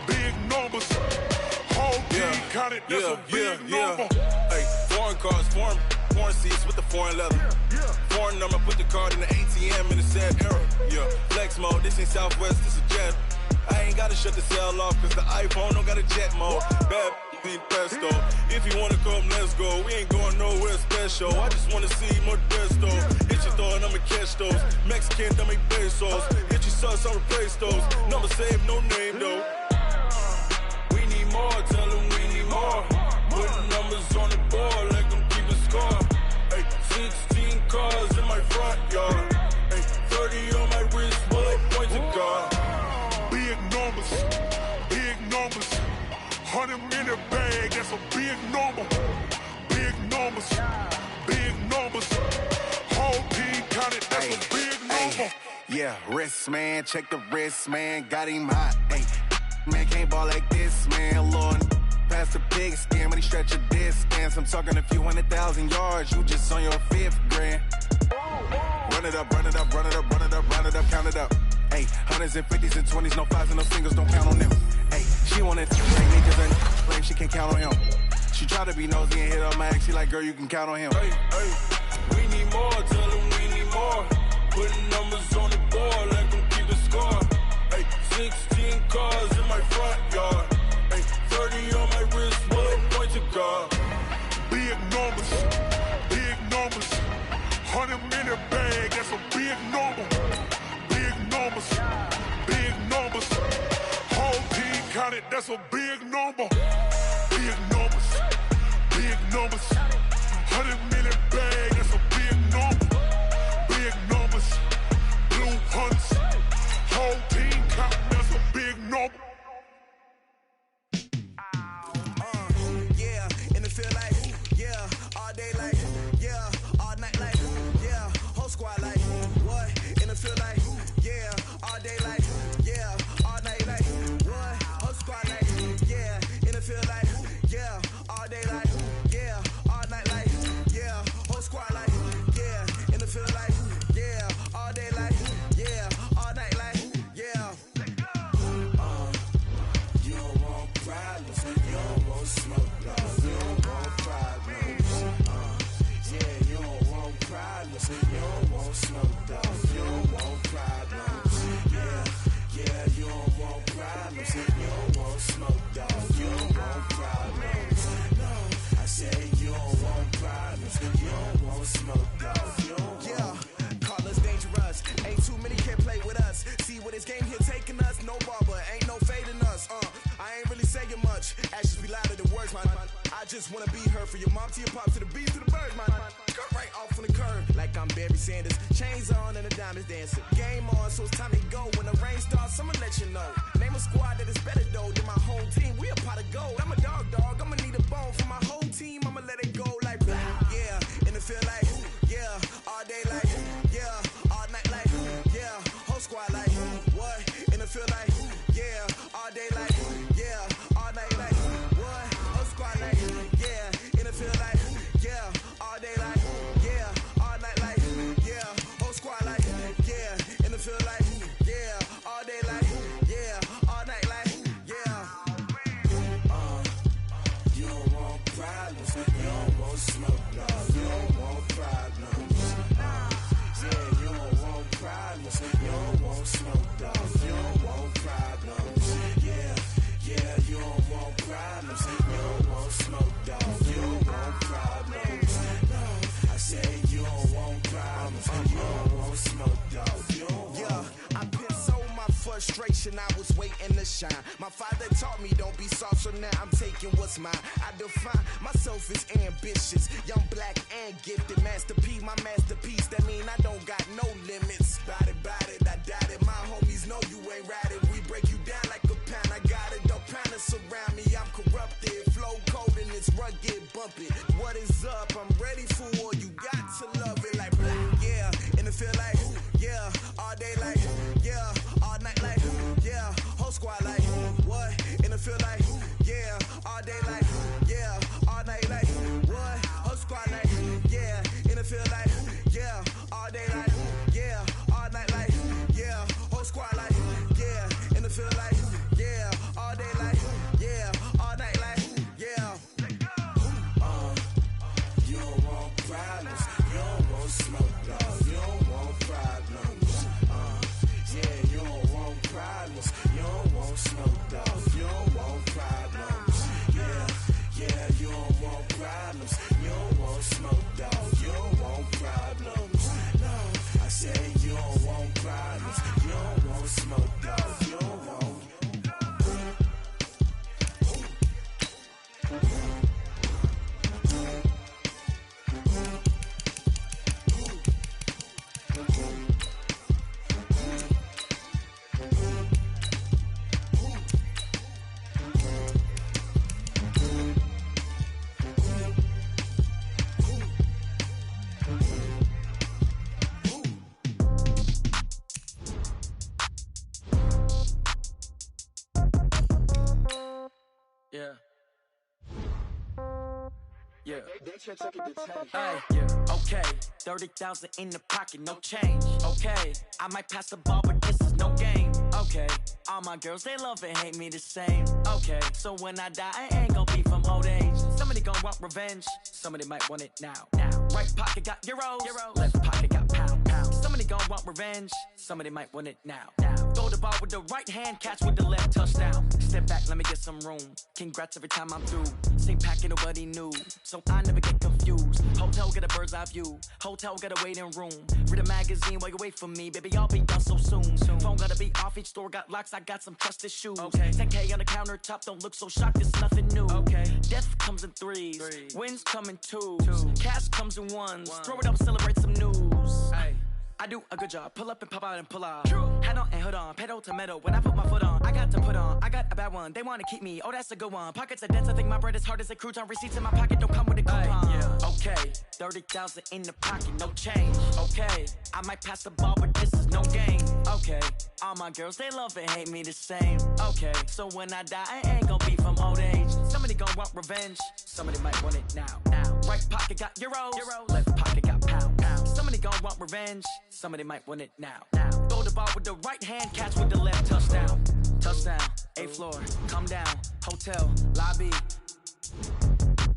Speaker 9: big numbers. Whole team counted, that's a big number.
Speaker 10: Hey, foreign cars, foreign seats with the foreign leather. Foreign number, put the card in the ATM in the sad era. Yeah, flex mode, this ain't Southwest, this a jet. I ain't gotta shut the cell off, cause the iPhone don't got a jet mode. Bad beat pesto. If you wanna come, let's go. We ain't going nowhere special. I just wanna see Modesto. Hit your thought, I'ma catch those. Mexican, I make pesos. Hit your sus, I'll replace those. Number saved, no name though. We need more, tell them we need more. Putting numbers on the board, like them keep a score. Hey, 16 cars in my front yard. Hey, 30 on my wrist, bullet points of God.
Speaker 9: Big numbers, big numbers. 100-minute bag, that's a big number. Big numbers, big numbers. Whole team counted, that's a big number.
Speaker 10: Yeah, wrist, man, check the wrist, man, got him hot. Hey, man, can't ball like this, man, Lord. Past the big skin, when he stretch a distance. I'm talking a few 100,000 yards, you just on your 5th grand. Run it up, run it up, run it up, run it up, run it up, count it up. Hey, hundreds and 50s and 20s, no 5s and no singles, don't count on them. Hey, she wanted to like niggas and claim she can't count on him. She try to be nosy and hit up my ex, she like, girl, you can count on him. Hey, hey, we need more, tell them we need more. Putting numbers on the board, let them keep the score. Hey, 16 cars in my front yard. Hey, 30 on my wrist, 1 point to guard.
Speaker 9: Big numbers, big numbers. 100-minute bag, that's a big number. Big numbers, big numbers. Whole team counted, that's a big number. Big numbers, big numbers. 100-minute bag, that's a big number. Big numbers, blue hunts. Whole team counting, that's a big number.
Speaker 7: Yeah, in the field like, yeah, all day like, yeah, all night like, yeah, whole squad like, what? In the field like, yeah, all day like, yeah, all night like, what? Whole squad like, yeah, in the field like, yeah, all day like, yeah, all night like, yeah, whole squad like, yeah, in the field like, yeah, all day like, yeah, all night like, yeah. You don't want problems, you don't want smoke, no, you don't want problems. Yeah, you don't want problems, you don't want smoke, dog, you don't want problems. Yeah, yeah, you don't want problems, you don't want smoke, dog, you don't want problems. No, I say you don't want problems, you don't want smoke, dog, you don't. Yeah, call us dangerous, ain't too many can play with us. See what this game here taking us, no barber, ain't no fading us. I ain't really saying much, actions be louder than words, man. I just wanna be heard, for your mom to your pop to the beat to the birds, man. Cut right off on the curb, like I'm Barry Sanders. Chains on and the diamonds dancing. Game on, so it's time to go. When the rain starts, I'ma let you know. Name a squad that is better though than my home team. We a pot of gold. I'm a dog, I'ma need a bone for my whole team. I'ma let it go like, yeah, in the field like, yeah, all day like, yeah, all night like, yeah, whole squad like, what? In the field like, yeah, all day like, yeah, all night like, what? Whole squad like, yeah, in the field like, yeah, all day like, yeah, all night like, yeah, whole squad like, yeah, in the field like, yeah, all day like, yeah, all night like, yeah. You don't want problems, you don't want smoke, no, you don't want problems. Yeah, you don't want problems, you don't want smoke, dog, you don't want problems. Yeah, yeah, you don't want problems, you don't want smoke, dog, you don't want problems. No, I say you don't want problems, you don't want smoke, dog, you don't. Yeah, I pissed so my frustration, I was waiting to shine. My father taught me don't be soft, so now I'm taking what's mine. I define myself as ambitious, young, black, and gifted. Master P, my masterpiece, that mean I don't got no limits. Bout it, I doubt it. My homies know you ain't ratted. We break you down like a pound. I got it, don't pound it surround me. I'm corrupted, flow cold and it's rugged, bump it. What is up? I'm ready for war. You got to love it like, yeah, in the field like, yeah, all day like, yeah, all night like, yeah, whole squad like, what? In the field like, yeah, all day like, yeah, all night like, what? Whole squad like, yeah, in the field like, yeah, all day like, yeah, all night like, yeah, whole squad like, yeah, in the field like, yeah, all day like, yeah, all night like, yeah. You don't want problems, you don't want smoke, dog, you don't want problems. Yeah. Yeah. Hey, yeah. Okay. 30,000 in the pocket, no change. Okay. I might pass the ball, but this is no game. Okay. All my girls, they love and hate me the same. Okay. So when I die, I ain't gonna be from old age. Somebody gon' want revenge. Somebody might want it now. Right pocket got euros. Left pocket got pound. Somebody gon' want revenge. Somebody might want it now. Throw the ball with the right hand, catch with the left, touchdown. Step back, let me get some room. Congrats every time I'm through. Same packet, nobody knew, so I never get confused. Hotel get a bird's eye view. Hotel get a waiting room. Read a magazine while you wait for me, baby. I'll be done so soon. Phone gotta be off. Each store got locks. I got some trusted shoes. Okay. 10K on the countertop. Don't look so shocked. It's nothing new. Okay. Death comes in threes. Wins come in twos. Cash comes in ones. Throw it up, celebrate some news. Ay. I do a good job. Pull up and pop out and pull out. Head on and hood on. Pedal to metal. When I put my foot on, I got to put on. I got a bad one. They want to keep me. Oh, that's a good one. Pockets are dense. I think my bread is hard as a crouton. Receipts in my pocket don't come with a coupon. Yeah. Okay. 30,000 in the pocket. No change. Okay. I might pass the ball, but this is no game. Okay. All my girls, they love and hate me the same. Okay. So when I die, I ain't gonna be from old age. Somebody gon' want revenge. Somebody might want it now. Right pocket got euros. Left pocket got pound. Somebody gon' want revenge. Somebody might want it now. Throw the ball with the right hand, catch with the left, touchdown. Touchdown, 8th floor, come down, hotel, lobby.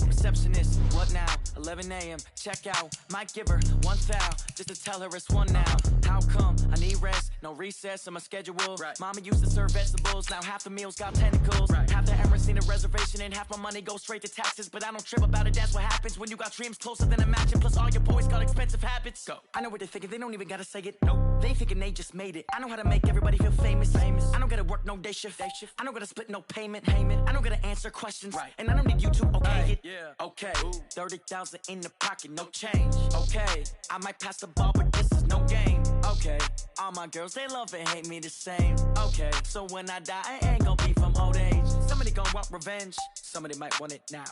Speaker 7: Receptionist, what now? 11 a.m., check out. Might give her one thou, just to tell her it's one now. How come? I need rest, no recess in my schedule. Right. Mama used to serve vegetables, now half the meals got tentacles. Right. Half the errands need a reservation, and half my money goes straight to taxes. But I don't trip about it, that's what happens when you got dreams closer than a match. And plus all your boys got expensive habits. Go. I know what they're thinking, they don't even gotta say it. Nope. They thinking they just made it. I know how to make everybody feel famous. I don't gotta work no day shift. I don't gotta split no payment. I don't gotta answer questions. Right. And I don't need you to okay it. Yeah. Okay. 30,000 in the pocket, no change. Okay. I might pass the ball, but this is no game. Okay. All my girls, they love and hate me the same. Okay. So when I die, I ain't gonna be from old age. Somebody gon' want revenge. Somebody might want it now.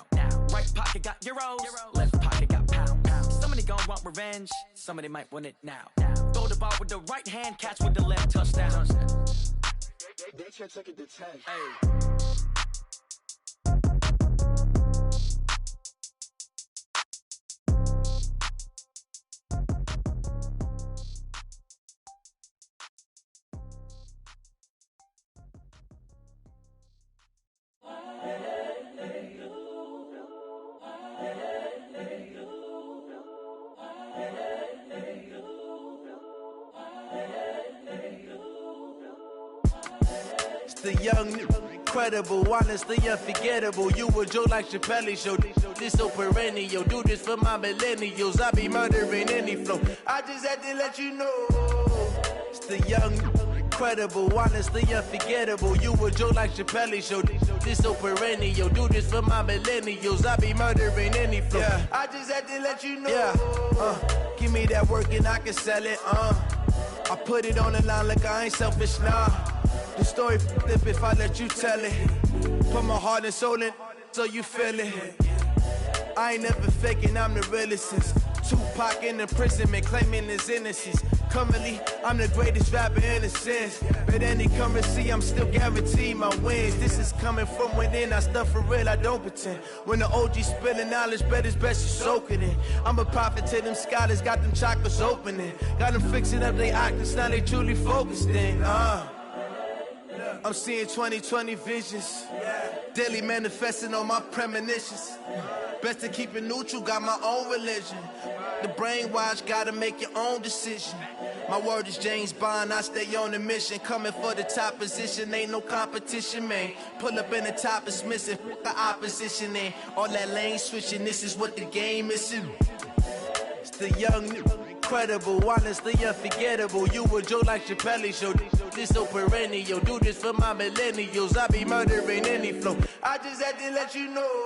Speaker 7: Right pocket got euros. Left pocket got pound. Somebody gon' want revenge. Somebody might want it now. Throw the ball with the right hand, catch with the left, touchdown.
Speaker 11: They just took it to 10.
Speaker 7: Hey.
Speaker 12: The young, incredible, honestly unforgettable. You a Joe like Chappelle show. This so perennial. Do this for my millennials. I be murdering any flow. I just had to let you know. It's the young, incredible, honestly unforgettable. You a Joe like Chappelle show. This so perennial. Do this for my millennials. I be murdering any flow. Yeah. I just had to let you know. Yeah. Give me that work and I can sell it. I put it on the line like I ain't selfish, nah. The story flip if I let you tell it. Put my heart and soul in so you feel it. I ain't never faking, I'm the realest since Tupac in imprisonment, claiming his innocence. Currently, I'm the greatest rapper in a sense. But any currency, I'm still guaranteed my wins. This is coming from within, I stuff for real, I don't pretend. When the OG spilling knowledge, bet it's best you soak it in. I'm a prophet to them scholars, got them chakras opening. Got them fixing up they octaves, now they truly focused in. I'm seeing 2020 visions, daily manifesting on my premonitions. Best to keep it neutral, got my own religion. The brainwash, gotta make your own decision. My word is James Bond, I stay on the mission. Coming for the top position, ain't no competition, man. Pull up in the top, it's missing, the opposition in. All that lane switching, this is what the game is in. It's the young, incredible, honestly unforgettable. You a Joe like Chappelle show. This so perennial. Do this for my millennials. I be murdering any flow. I just had to let you know.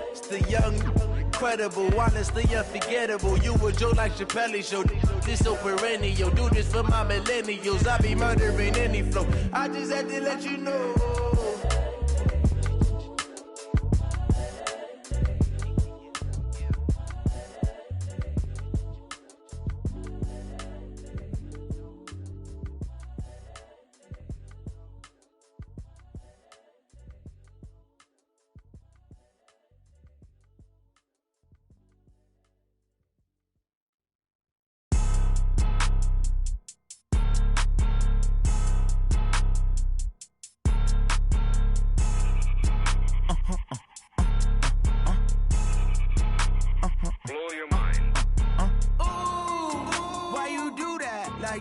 Speaker 12: It's the young, incredible, honestly unforgettable. You a Joe like Chappelle show. This so perennial. Do this for my millennials. I be murdering any flow. I just had to let you know.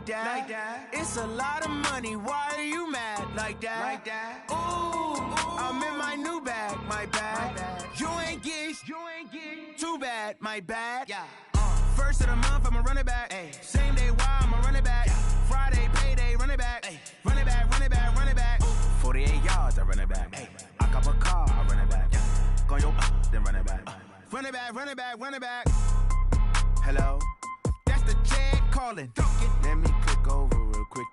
Speaker 12: like that. It's a lot of money, why are you mad like that? Ooh, I'm in my new bag, my bad. You ain't get too bad, my bad. First of the month, I'ma run it back. Same day, why I'ma run it back. Friday, payday, run it back. Run it back, run it back, run it back. 48 yards, I run it back. I cop a car, I run it back. Go yo, then run it back. Run it back, run it back, run it back. Hello, that's the Chad calling. Let me click over real quick.